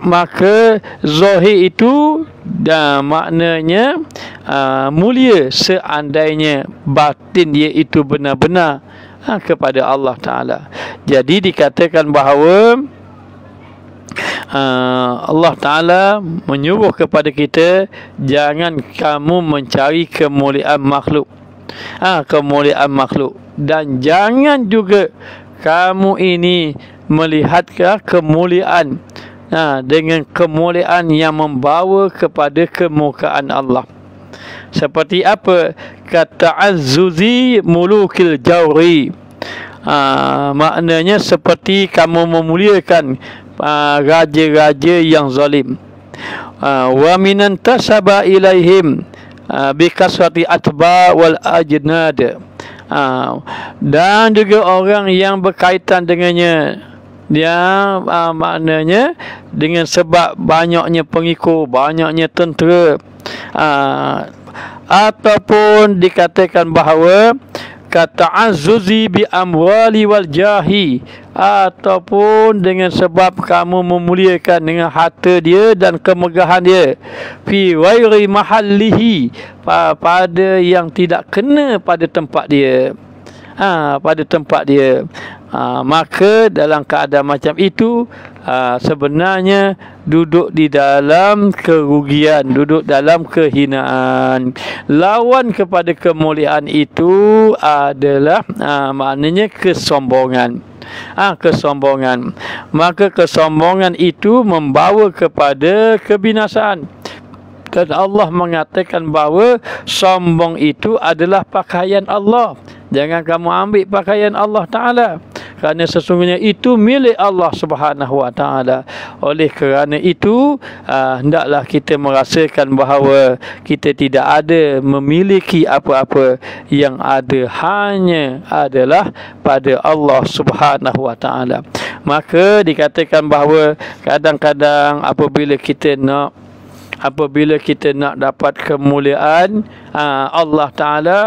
Maka zahir itu maknanya mulia seandainya batin dia itu benar-benar kepada Allah Ta'ala. Jadi dikatakan bahawa Allah Ta'ala menyuruh kepada kita, jangan kamu mencari kemuliaan makhluk, kemuliaan makhluk, dan jangan juga kamu ini melihat kemuliaan dengan kemuliaan yang membawa kepada kemukaan Allah. Seperti apa? Kata azzuzi mulukil jawri, maknanya seperti kamu memuliakan raja-raja yang zalim. Wa minan tasaba ilaihim bikasrati atba wal ajnad, dan juga orang yang berkaitan dengannya, dia maknanya dengan sebab banyaknya pengikut, banyaknya tentera, ataupun dikatakan bahawa kata azzuzi bi amwali wal jahi, ataupun dengan sebab kamu memuliakan dengan harta dia dan kemegahan dia, fi ghairi mahallihi, pada yang tidak kena pada tempat dia. pada tempat dia. Maka dalam keadaan macam itu, sebenarnya duduk di dalam kerugian, duduk dalam kehinaan. Lawan kepada kemuliaan itu adalah maknanya kesombongan. Kesombongan. Maka kesombongan itu membawa kepada kebinasaan. Dan Allah mengatakan bahawa sombong itu adalah pakaian Allah. Jangan kamu ambil pakaian Allah Ta'ala, kerana sesungguhnya itu milik Allah Subhanahu Wa Ta'ala. Oleh kerana itu, hendaklah kita merasakan bahawa kita tidak ada memiliki apa-apa, yang ada hanya adalah pada Allah Subhanahu Wa Ta'ala. Maka dikatakan bahawa kadang-kadang apabila kita nak dapat kemuliaan Allah Ta'ala,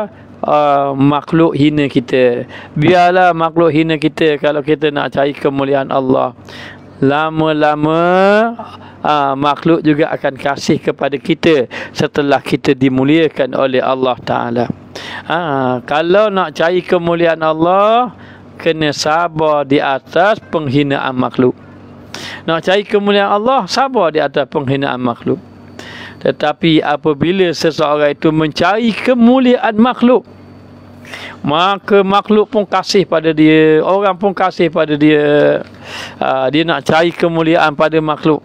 makhluk hina kita. Biarlah makhluk hina kita kalau kita nak cari kemuliaan Allah. Lama-lama makhluk juga akan kasih kepada kita setelah kita dimuliakan oleh Allah Ta'ala. Kalau nak cari kemuliaan Allah, kena sabar di atas penghinaan makhluk. Nak cari kemuliaan Allah, sabar di atas penghinaan makhluk. Tetapi apabila seseorang itu mencari kemuliaan makhluk, maka makhluk pun kasih pada dia, orang pun kasih pada dia. Dia nak cari kemuliaan pada makhluk.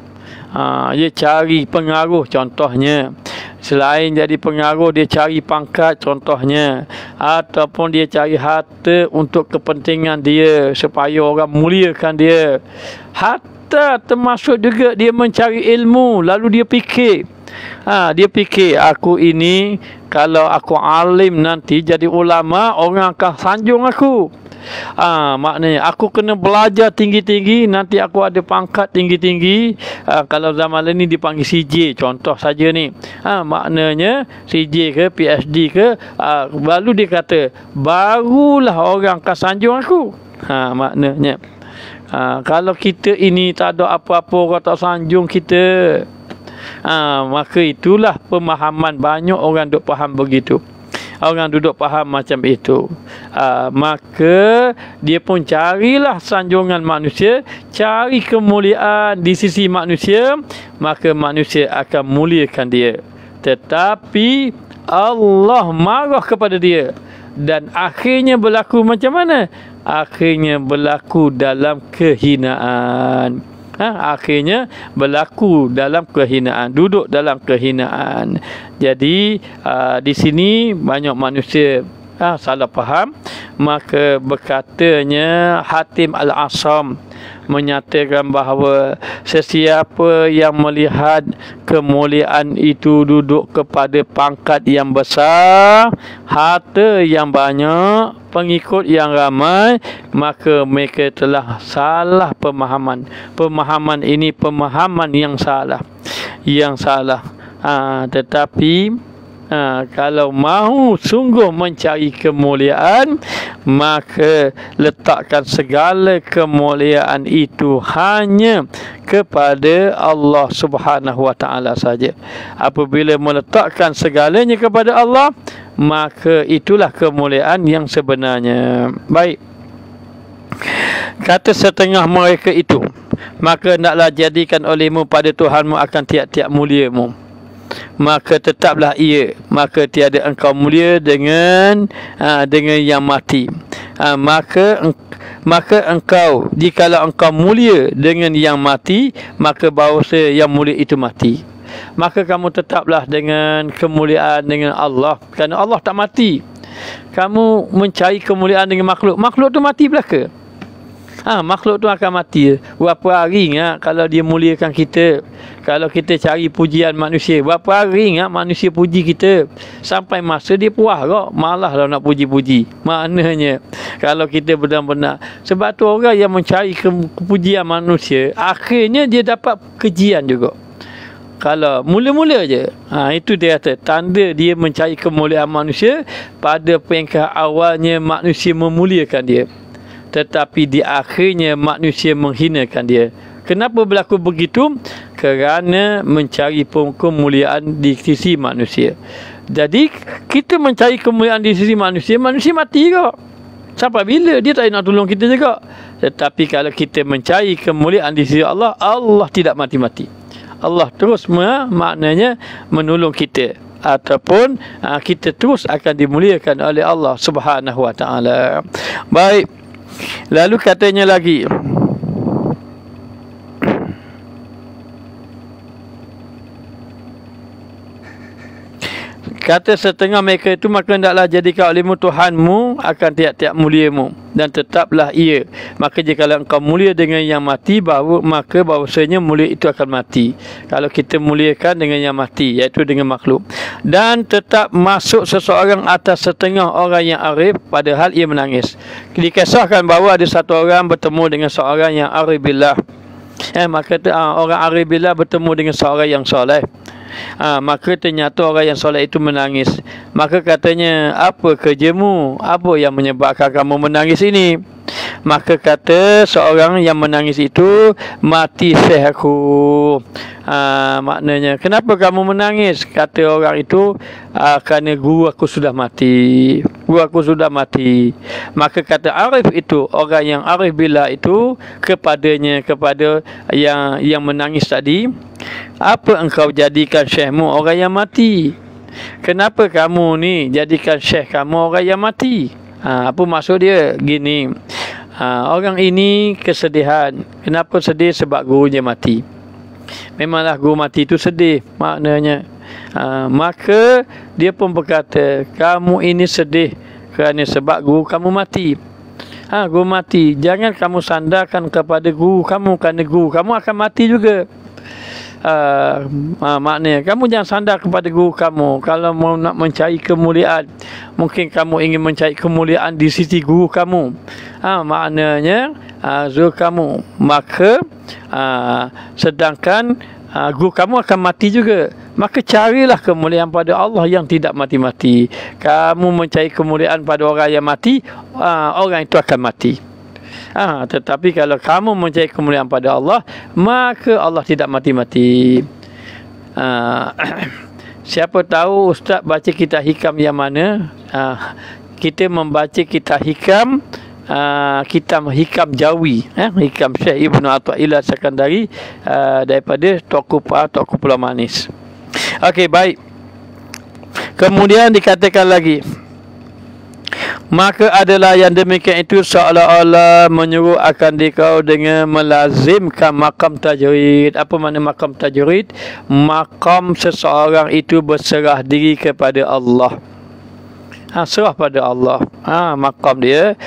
Dia cari pengaruh, contohnya. Selain jadi pengaruh, dia cari pangkat, contohnya. Ataupun dia cari harta untuk kepentingan dia, supaya orang muliakan dia. Hatta termasuk juga dia mencari ilmu, lalu dia fikir. Dia fikir, aku ini kalau aku alim nanti jadi ulama, orang akan sanjung aku. Maknanya aku kena belajar tinggi-tinggi, nanti aku ada pangkat tinggi-tinggi. Kalau zaman ini dipanggil CJ, contoh saja ni. Maknanya CJ ke PhD ke, lalu dia kata barulah orang akan sanjung aku. Maknanya kalau kita ini tak ada apa-apa, orang tak sanjung kita. Maka itulah pemahaman, banyak orang duk faham begitu. Orang duduk faham macam itu. Maka dia pun carilah sanjungan manusia, cari kemuliaan di sisi manusia, maka manusia akan muliakan dia. Tetapi Allah marah kepada dia, dan akhirnya berlaku macam mana? Akhirnya berlaku dalam kehinaan. Akhirnya berlaku dalam kehinaan, duduk dalam kehinaan. Jadi di sini banyak manusia salah faham. Maka berkatanya Hatim Al-Asam menyatakan bahawa sesiapa yang melihat kemuliaan itu duduk kepada pangkat yang besar, harta yang banyak, pengikut yang ramai, maka mereka telah salah pemahaman. Pemahaman ini pemahaman yang salah. Tetapi kalau mahu sungguh mencari kemuliaan, maka letakkan segala kemuliaan itu hanya kepada Allah Subhanahu Wa Ta'ala saja. Apabila meletakkan segalanya kepada Allah, maka itulah kemuliaan yang sebenarnya. Baik. Kata setengah mereka itu, maka naklah jadikan olehmu pada Tuhanmu akan tiap-tiap muliamu. Maka tetaplah ia, maka tiada engkau mulia dengan yang mati. Maka engkau, jikalau engkau mulia dengan yang mati, maka bahawasa yang mulia itu mati. Maka kamu tetaplah dengan kemuliaan dengan Allah, kerana Allah tak mati. Kamu mencari kemuliaan dengan makhluk, makhluk tu mati belaka. Makhluk tu akan mati. Berapa hari kalau dia muliakan kita. Kalau kita cari pujian manusia, berapa hari manusia puji kita, sampai masa dia puas kok, malah lah nak puji-puji. Maknanya kalau kita benar-benar, sebab tu orang yang mencari kepujian manusia, akhirnya dia dapat kejian juga. Kalau mula-mula je, itu dia kata tanda dia mencari kemuliaan manusia. Pada peringkat awalnya manusia memuliakan dia, tetapi di akhirnya manusia menghinakan dia. Kenapa berlaku begitu? Kerana mencari kemuliaan di sisi manusia. Jadi kita mencari kemuliaan di sisi manusia, manusia mati kok. Sampai bila dia tak nak tolong kita juga. Tetapi kalau kita mencari kemuliaan di sisi Allah, Allah tidak mati-mati. Allah terus maknanya menolong kita, ataupun kita terus akan dimuliakan oleh Allah Subhanahu wa taala. Baik. Lalu katanya lagi, kata setengah mereka itu, maka hendaklah jadikan olehmu Tuhanmu akan tiap-tiap muliamu, dan tetaplah ia. Maka jika engkau mulia dengan yang mati, maka bahawasanya mulia itu akan mati. Kalau kita muliakan dengan yang mati, iaitu dengan makhluk. Dan tetap masuk seseorang atas setengah orang yang arif, padahal ia menangis. Dikisahkan bahawa ada satu orang bertemu dengan seorang yang arif billah. Maka orang arif billah bertemu dengan seorang yang soleh. Maka ternyata orang yang soleh itu menangis. Maka katanya, apa kerjamu? Apa yang menyebabkan kamu menangis ini? Maka kata seorang yang menangis itu, mati syekh aku. Maknanya, kenapa kamu menangis? Kata orang itu, kerana guru aku sudah mati. Guru aku sudah mati. Maka kata arif itu, orang yang arif billah itu, kepada yang menangis tadi, apa engkau jadikan syekhmu orang yang mati? Kenapa kamu ni jadikan syekh kamu orang yang mati? Apa maksud dia? Gini, orang ini kesedihan. Kenapa sedih? Sebab gurunya mati. Memanglah guru mati itu sedih maknanya. Maka dia pun berkata, kamu ini sedih kerana sebab guru kamu mati. Guru mati, jangan kamu sandarkan kepada guru kamu, kerana guru kamu akan mati juga. Maknanya kamu jangan sandar kepada guru kamu. Kalau mau nak mencari kemuliaan, mungkin kamu ingin mencari kemuliaan di sisi guru kamu, maknanya guru kamu, maka sedangkan guru kamu akan mati juga. Maka carilah kemuliaan pada Allah yang tidak mati-mati. Kamu mencari kemuliaan pada orang yang mati, orang itu akan mati. Tetapi kalau kamu mencari kemuliaan pada Allah, maka Allah tidak mati-mati. Siapa tahu Ustaz baca kitab hikam yang mana? Kita membaca kitab hikam, kitab hikam Jawi, hikam Syekh Ibnu Athaillah As-Sakandari, daripada Tuanku Pulau Manis. Okey, baik. Kemudian dikatakan lagi, maka adalah yang demikian itu seolah-olah menyuruh akan dikau dengan melazimkan makam tajrid. Apa makna makam tajrid? Makam seseorang itu berserah diri kepada Allah. Serah pada Allah. Makam dia,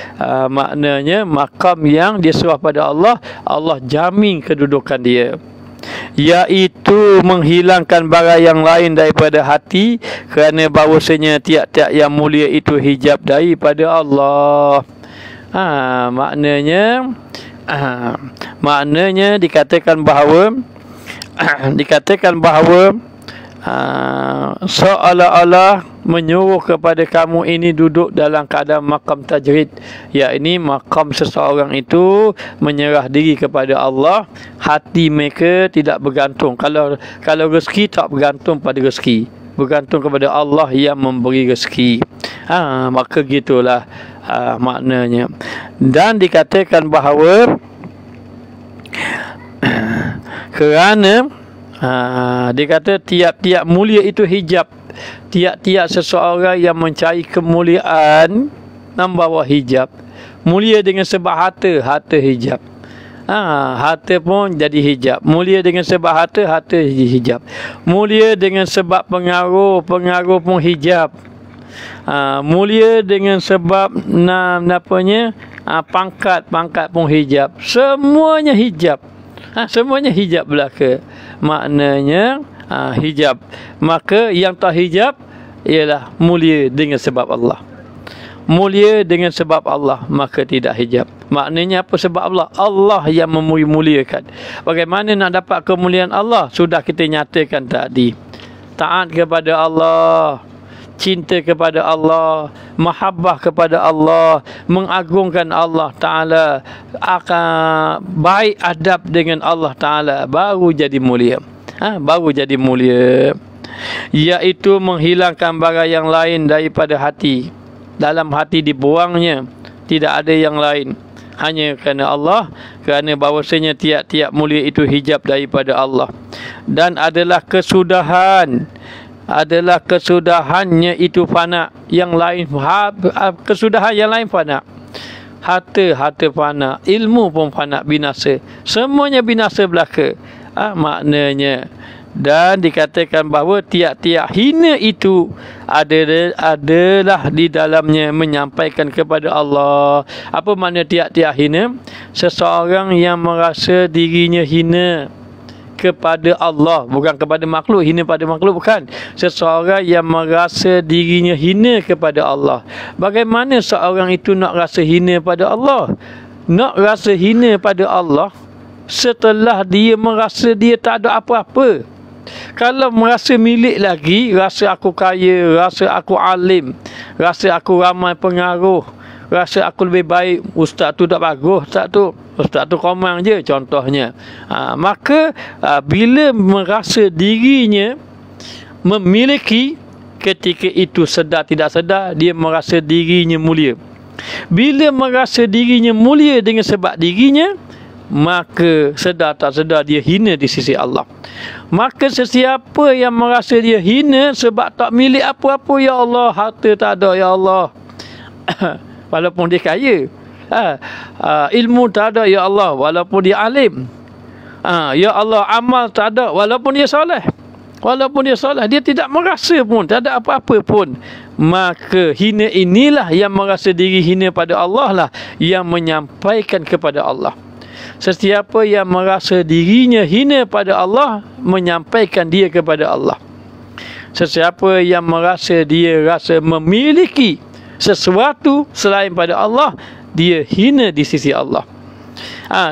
maknanya makam yang dia serah pada Allah, Allah jamin kedudukan dia, iaitu menghilangkan barang yang lain daripada hati, kerana bahawasanya tiap-tiap yang mulia itu hijab daripada Allah. Maknanya dikatakan bahawa seolah-olah menyuruh kepada kamu ini duduk dalam keadaan makam tajrid, yakni makam seseorang itu menyerah diri kepada Allah, hati mereka tidak bergantung. Kalau rezeki tak bergantung pada rezeki, bergantung kepada Allah yang memberi rezeki. Maka gitulah maknanya. Dan dikatakan bahawa kerana dia kata tiap-tiap mulia itu hijab. Tiap-tiap seseorang yang mencari kemuliaan membawa hijab. Mulia dengan sebab harta hijab. Harta pun jadi hijab. Mulia dengan sebab harta jadi hijab. Mulia dengan sebab pengaruh pun hijab. Mulia dengan sebab pangkat pun hijab. Semuanya hijab. Semuanya hijab belaka. Maknanya hijab. Maka yang tak hijab ialah mulia dengan sebab Allah. Mulia dengan sebab Allah, maka tidak hijab. Maknanya apa? Sebab Allah. Allah yang memuliakan. Bagaimana nak dapat kemuliaan Allah? Sudah kita nyatakan tadi. Taat kepada Allah, cinta kepada Allah, mahabbah kepada Allah, mengagungkan Allah Ta'ala, akan baik adab dengan Allah Ta'ala, baru jadi mulia. Baru jadi mulia. Iaitu menghilangkan barang yang lain daripada hati. Dalam hati dibuangnya tidak ada yang lain, hanya kerana Allah, kerana bahawasanya tiap-tiap mulia itu hijab daripada Allah, dan adalah kesudahannya itu fana, yang lain kesudahan yang lain fana. Harta fana, ilmu pun fana, binasa, semuanya binasa belaka. Maknanya, dan dikatakan bahawa tiap-tiap hina itu adalah di dalamnya menyampaikan kepada Allah. Apa makna tiap-tiap hina? Seseorang yang merasa dirinya hina kepada Allah, bukan kepada makhluk. Hina pada makhluk bukan. Seseorang yang merasa dirinya hina kepada Allah. Bagaimana seorang itu nak rasa hina pada Allah? Nak rasa hina pada Allah setelah dia merasa dia tak ada apa-apa. Kalau merasa milik lagi, rasa aku kaya, rasa aku alim, rasa aku ramai pengaruh, rasa aku lebih baik, ustaz tu tak bagus, ustaz tu komang je contohnya. Maka bila merasa dirinya memiliki, ketika itu sedar tidak sedar dia merasa dirinya mulia. Bila merasa dirinya mulia dengan sebab dirinya, maka sedar tak sedar dia hina di sisi Allah. Maka sesiapa yang merasa dia hina sebab tak milik apa-apa, ya Allah, harta tak ada, ya Allah, walaupun dia kaya, ilmu tak ada, ya Allah, walaupun dia alim, ya Allah, amal tak ada, walaupun dia soleh, dia tidak merasa pun, tak ada apa-apa pun, maka hina inilah yang merasa diri hina pada Allah lah yang menyampaikan kepada Allah. Sesiapa yang merasa dirinya hina pada Allah, menyampaikan dia kepada Allah. Sesiapa yang merasa dia rasa memiliki sesuatu selain pada Allah, dia hina di sisi Allah.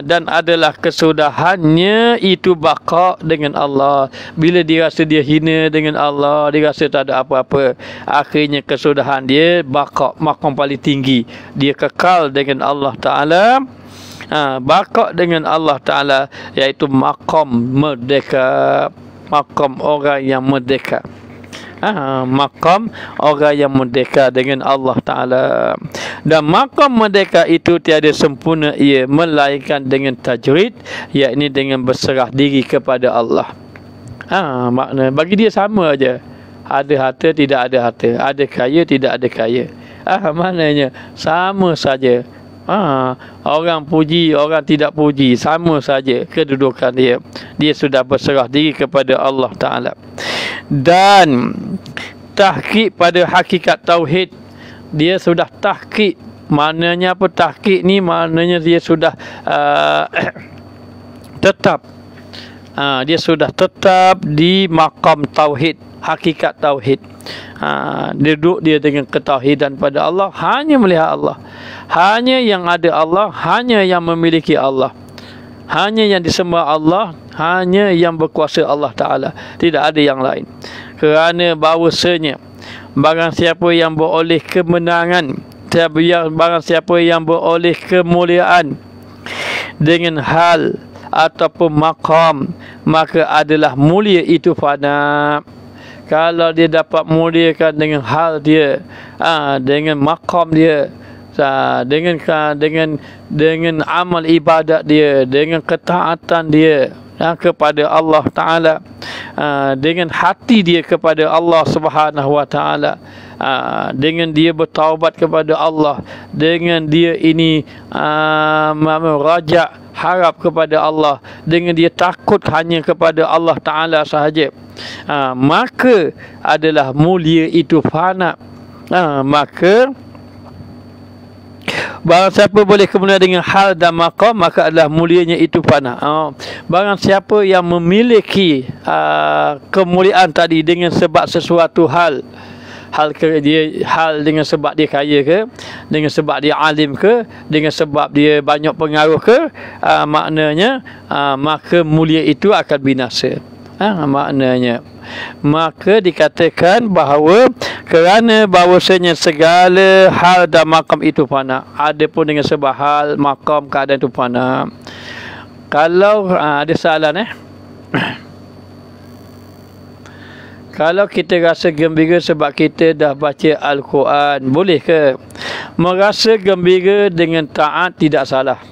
Dan adalah kesudahannya itu baqa dengan Allah. Bila dia rasa dia hina dengan Allah, dia rasa tak ada apa-apa, akhirnya kesudahan dia baqa, maqam paling tinggi, dia kekal dengan Allah Ta'ala. Baqa dengan Allah Ta'ala, iaitu maqam merdeka, maqam orang yang merdeka. Maqam orang yang merdeka dengan Allah Ta'ala. Dan maqam merdeka itu tiada sempurna ia, melainkan dengan tajrid, iaitu dengan berserah diri kepada Allah. Makna bagi dia sama aja. Ada harta, tidak ada harta. Ada kaya, tidak ada kaya. Maknanya sama saja. Orang puji, orang tidak puji, sama saja kedudukan dia. Dia sudah berserah diri kepada Allah Ta'ala. Dan tahqiq pada hakikat tauhid, dia sudah tahqiq. Maknanya apa tahqiq ni? Maknanya dia sudah tetap. Dia sudah tetap di maqam tauhid, hakikat tauhid. Duduk dia dengan ketauhidan pada Allah, hanya melihat Allah, hanya yang ada Allah, hanya yang memiliki Allah, hanya yang disembah Allah, hanya yang berkuasa Allah Ta'ala, tidak ada yang lain. Kerana bahawasanya barang siapa yang beroleh kemenangan, barang siapa yang beroleh kemuliaan dengan hal ataupun maqam, maka adalah mulia itu fana. Kalau dia dapat muliakan dengan hal dia, dengan maqam dia, dengan amal ibadat dia, dengan ketaatan dia kepada Allah Ta'ala, dengan hati dia kepada Allah Subhanahu Wa Ta'ala, dengan dia bertaubat kepada Allah, dengan dia ini rajak harap kepada Allah, dengan dia takut hanya kepada Allah Ta'ala sahaja, maka adalah mulia itu fana. Maka barang siapa boleh kemuliaan dengan hal dan maqam, maka adalah mulianya itu fana. Barang siapa yang memiliki kemuliaan tadi dengan sebab sesuatu hal dengan sebab dia kaya ke, dengan sebab dia alim ke, dengan sebab dia banyak pengaruh ke, maknanya maka mulia itu akan binasa. Maknanya, maka dikatakan bahawa kerana bahawasanya segala hal dan maqam itu fana, ada pun dengan sebab hal, maqam, keadaan itu fana. Kalau ada soalan Kalau kita rasa gembira sebab kita dah baca Al-Quran, boleh ke? Merasa gembira dengan taat tidak salah.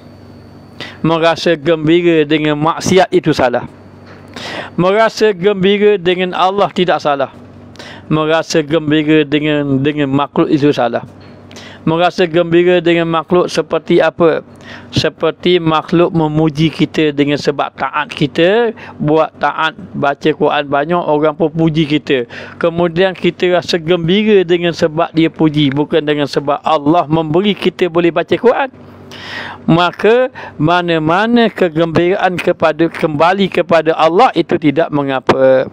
Merasa gembira dengan maksiat itu salah. Merasa gembira dengan Allah tidak salah. Merasa gembira dengan makhluk itu salah. Merasa gembira dengan makhluk seperti apa? Seperti makhluk memuji kita dengan sebab taat kita, buat taat, baca Quran banyak, orang pun puji kita. Kemudian kita rasa gembira dengan sebab dia puji, bukan dengan sebab Allah memberi kita boleh baca Quran. Maka mana-mana kegembiraan kembali kepada Allah itu tidak mengapa.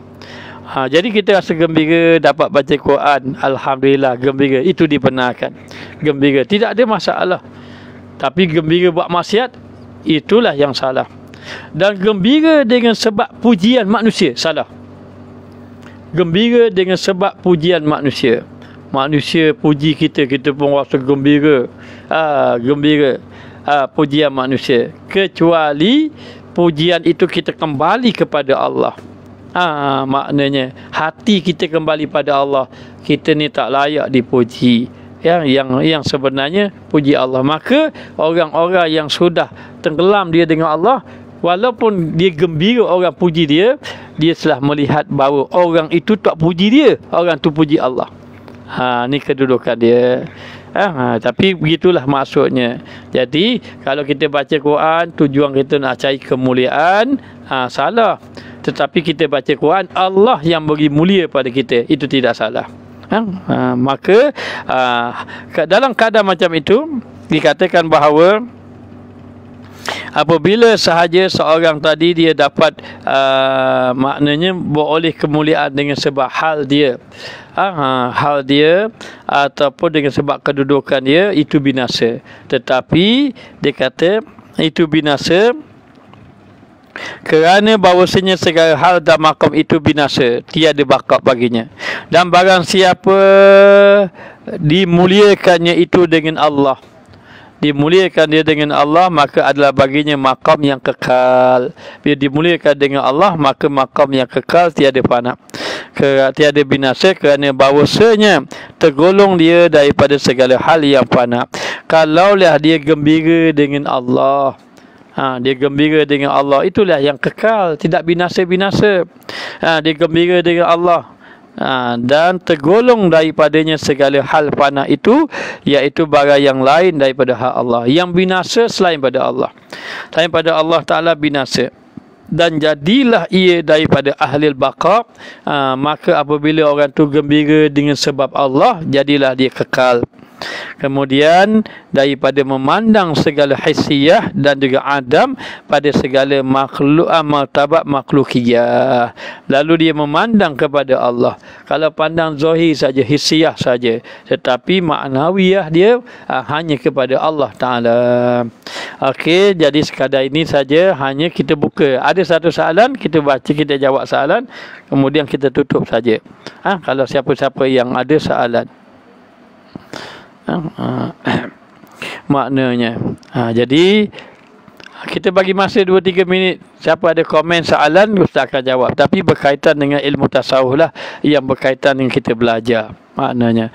Jadi kita rasa gembira dapat baca Quran, alhamdulillah, gembira, itu dibenarkan. Gembira tidak ada masalah. Tapi gembira buat maksiat, itulah yang salah. Dan gembira dengan sebab pujian manusia, salah. Gembira dengan sebab pujian manusia. Manusia puji kita, kita pun rasa gembira. Gembira. Pujian manusia. Kecuali pujian itu kita kembali kepada Allah. Maknanya hati kita kembali pada Allah. Kita ni tak layak dipuji. Yang sebenarnya puji Allah. Maka orang-orang yang sudah tenggelam dia dengan Allah, walaupun dia gembira orang puji dia, dia telah melihat bahawa orang itu tak puji dia, orang tu puji Allah. Ni kedudukan dia. Tapi begitulah maksudnya. Jadi kalau kita baca Quran, tujuan kita nak cari kemuliaan, salah. Tetapi kita baca Quran, Allah yang beri mulia pada kita, itu tidak salah. Maka dalam keadaan macam itu dikatakan bahawa apabila sahaja seorang tadi dia dapat maknanya beroleh kemuliaan dengan sebab hal dia, hal dia ataupun dengan sebab kedudukan dia, itu binasa. Tetapi dia kata itu binasa kerana bahawasanya segala hal dan makam itu binasa, tiada bakat baginya. Dan barang siapa dimuliakannya itu dengan Allah, dimuliakan dia dengan Allah, maka adalah baginya makam yang kekal. Bila dimuliakan dengan Allah, maka makam yang kekal, tiada fana, tiada binasa, kerana bahawasanya tergolong dia daripada segala hal yang fana. Kalaulah dia gembira dengan Allah, dia gembira dengan Allah, itulah yang kekal, tidak binasa-binasa. Dia gembira dengan Allah, dan tergolong daripadanya segala hal fana itu, iaitu barang yang lain daripada hak Allah, yang binasa selain pada Allah, selain pada Allah Ta'ala binasa. Dan jadilah ia daripada ahli baqa, maka apabila orang tu gembira dengan sebab Allah, jadilah dia kekal. Kemudian daripada memandang segala hissiyah dan juga adam pada segala makhluk, martabat makhlukiyah, lalu dia memandang kepada Allah. Kalau pandang zahir saja, hissiyah saja, tetapi maknawiyah dia hanya kepada Allah Ta'ala. Okey, jadi sekadar ini saja, hanya kita buka. Ada satu soalan, kita baca, kita jawab soalan, kemudian kita tutup saja. Kalau siapa-siapa yang ada soalan, maknanya. Jadi kita bagi masa 2-3 minit. Siapa ada komen soalan, Ustaz akan jawab. Tapi berkaitan dengan ilmu tasawuf lah, yang berkaitan dengan kita belajar. Maknanya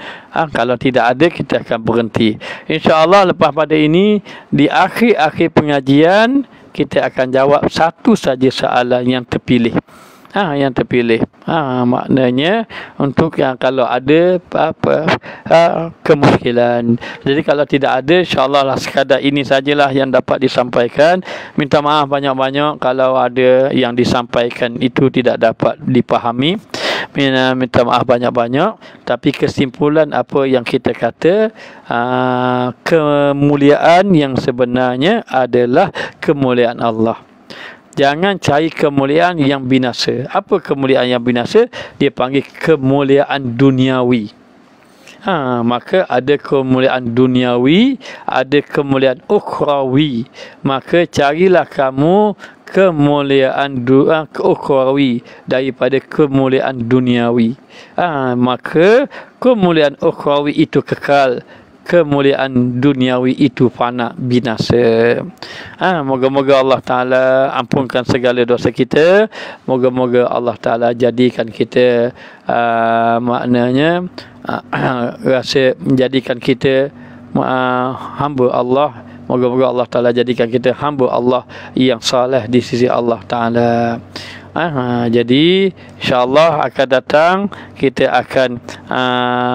kalau tidak ada, kita akan berhenti. InsyaAllah lepas pada ini, di akhir-akhir pengajian, kita akan jawab satu saja soalan yang terpilih. Yang terpilih. Maknanya untuk yang kalau ada apa kemuskilan. Jadi kalau tidak ada, insyaAllah lah sekadar ini sajalah yang dapat disampaikan. Minta maaf banyak-banyak kalau ada yang disampaikan itu tidak dapat dipahami. Minta maaf banyak-banyak. Tapi kesimpulan apa yang kita kata, kemuliaan yang sebenarnya adalah kemuliaan Allah. Jangan cari kemuliaan yang binasa. Apa kemuliaan yang binasa? Dia panggil kemuliaan duniawi. Maka ada kemuliaan duniawi, ada kemuliaan ukhrawi. Maka carilah kamu kemuliaan ukhrawi daripada kemuliaan duniawi. Maka kemuliaan ukhrawi itu kekal. kemuliaan duniawi itu fana binasa. Moga-moga Allah Ta'ala ampunkan segala dosa kita. Moga-moga Allah Ta'ala jadikan kita maknanya rasa menjadikan kita hamba Allah. Moga-moga Allah Ta'ala jadikan kita hamba Allah yang saleh di sisi Allah Ta'ala. Jadi insyaAllah akan datang kita akan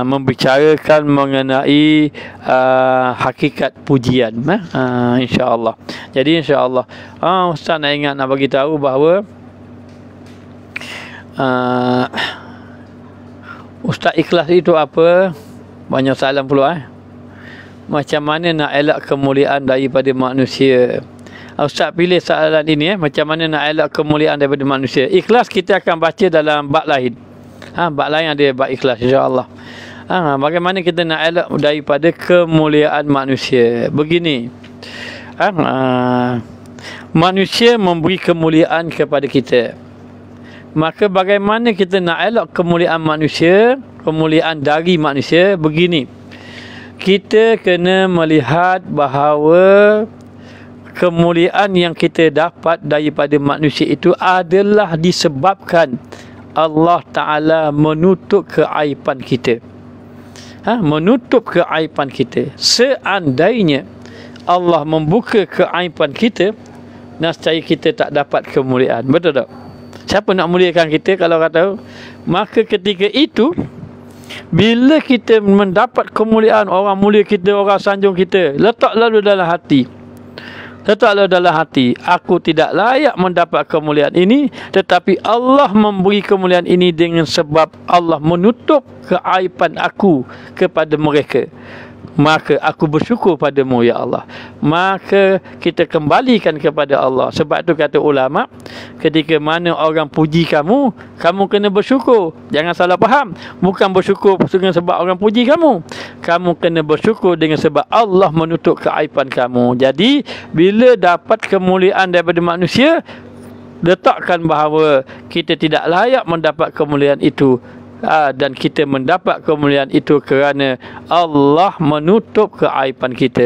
membicarakan mengenai hakikat pujian, insyaAllah. Jadi insyaAllah Ustaz nak ingat nak bagi tahu bahawa Ustaz ikhlas itu apa? Banyak soalan pula macam mana nak elak kemuliaan daripada manusia? Ustaz pilih soalan ini macam mana nak elak kemuliaan daripada manusia. Ikhlas kita akan baca dalam bab lain. Bab lain ada bab ikhlas insya-Allah. Bagaimana kita nak elak daripada kemuliaan manusia? Begini. Manusia memberi kemuliaan kepada kita. Maka bagaimana kita nak elak kemuliaan manusia, kemuliaan dari manusia? Begini. Kita kena melihat bahawa kemuliaan yang kita dapat daripada manusia itu adalah disebabkan Allah Ta'ala menutup keaiban kita. Menutup keaiban kita. Seandainya Allah membuka keaiban kita, nescaya kita tak dapat kemuliaan. Betul tak? Siapa nak muliakan kita kalau kata? Maka ketika itu, bila kita mendapat kemuliaan, orang mulia kita, orang sanjung kita, letak lalu dalam hati. Letaklah dalam hati, aku tidak layak mendapat kemuliaan ini, tetapi Allah memberi kemuliaan ini dengan sebab Allah menutup keaiban aku kepada mereka. Maka aku bersyukur padamu ya Allah. Maka kita kembalikan kepada Allah. Sebab itu kata ulama, ketika mana orang puji kamu, kamu kena bersyukur. Jangan salah faham. Bukan bersyukur dengan sebab orang puji kamu. Kamu kena bersyukur dengan sebab Allah menutup keaiban kamu. Jadi bila dapat kemuliaan daripada manusia, letakkan bahawa kita tidak layak mendapat kemuliaan itu. Dan kita mendapat kemuliaan itu kerana Allah menutup keaiban kita.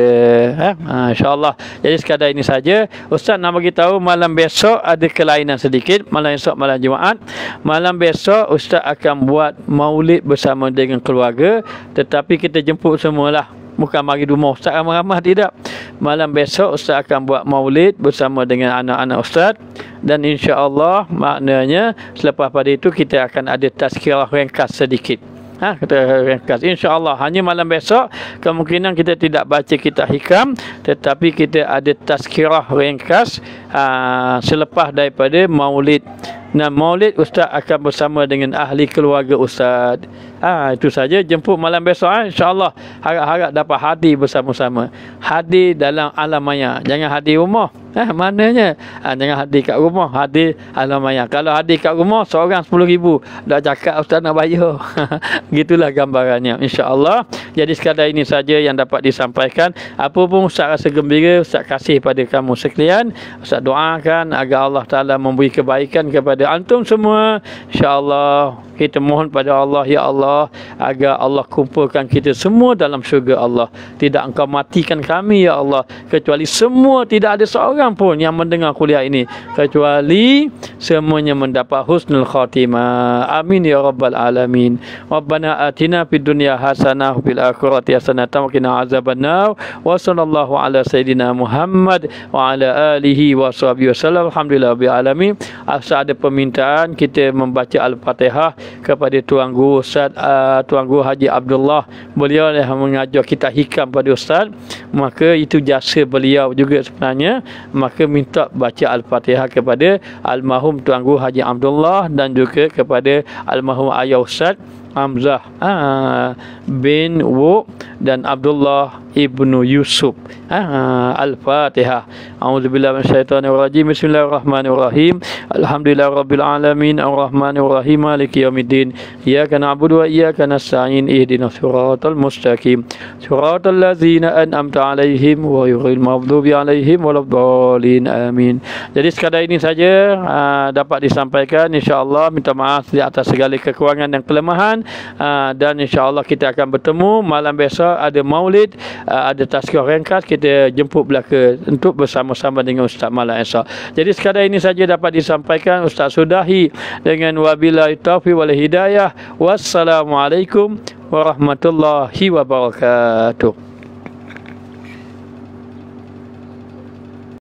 InsyaAllah. Jadi sekadar ini saja. Ustaz nak bagi tahu malam besok ada kelainan sedikit. Malam esok malam Jumaat. Malam besok Ustaz akan buat maulid bersama dengan keluarga. Tetapi kita jemput semualah. Bukan mari rumah Ustaz ramai-ramai, tidak. Malam besok Ustaz akan buat maulid bersama dengan anak-anak Ustaz. Dan insya-Allah maknanya selepas pada itu kita akan ada tazkirah ringkas sedikit. Kita ringkas insya-Allah. Hanya malam besok kemungkinan kita tidak baca kitab hikam, tetapi kita ada tazkirah ringkas selepas daripada maulid. Nah, maulid Ustaz akan bersama dengan ahli keluarga Ustaz. Itu saja. Jemput malam besok insya-Allah. Harap-harap dapat hadir bersama-sama. Hadir dalam alam maya. Jangan hadir rumah. Mananya? Jangan hadir kat rumah, hadir alam maya. Kalau hadir kat rumah seorang 10,000. Dah cakap Ustaz nak bayar. Gitulah gambarannya insya-Allah. Jadi sekadar ini saja yang dapat disampaikan. Apa pun Ustaz rasa gembira, Ustaz kasih pada kamu sekalian. Ustaz doakan agar Allah Ta'ala memberi kebaikan kepada antum semua. InsyaAllah kita mohon pada Allah, ya Allah, agar Allah kumpulkan kita semua dalam syurga Allah. Tidak engkau matikan kami ya Allah, kecuali semua, tidak ada seorang pun yang mendengar kuliah ini kecuali semuanya mendapat husnul khatimah. Amin ya rabbal alamin. Rabbana atina fid dunya hasanah wa fil akhirati hasanah wa qina azabannar. Wa sallallahu ala sayidina Muhammad wa ala alihi wa sahbihi wasallam. Alhamdulillah rabbil alamin. Asal ada permintaan kita membaca Al-Fatihah kepada Tuan Guru Ustaz Tuan Guru Haji Abdullah. Beliau yang mengajar kita hikam pada Ustaz, maka itu jasa beliau juga sebenarnya. Maka minta baca Al-Fatihah kepada almarhum Tuan Guru Haji Abdullah dan juga kepada almarhum ayah Ustaz Hamzah bin Wu dan Abdullah ibnu Yusuf. Al-Fatihah. A'udzubillahi minasyaitonir rajim. Bismillahirrahmanirrahim. Alhamdulillahirabbil alamin arrahmanir rahim maliki yaumiddin. Iyyaka na'budu wa iyyaka nasta'in. Ihdinas siratal mustaqim. Siratal ladzina an'amta 'alaihim ghairil maghdubi 'alaihim waladdallin. Amin. Jadi sekadar ini saja dapat disampaikan. Insya-Allah minta maaf di atas segala kekurangan dan kelemahan. Dan insya-Allah kita akan bertemu malam besok Melaka ada maulid, ada tazkirah ringkas, kita jemput belaka untuk bersama-sama dengan Ustaz malam esok. Jadi sekadar ini saja dapat disampaikan. Ustaz sudahi dengan wabillahi taufiq wal hidayah. Wassalamualaikum warahmatullahi wabarakatuh.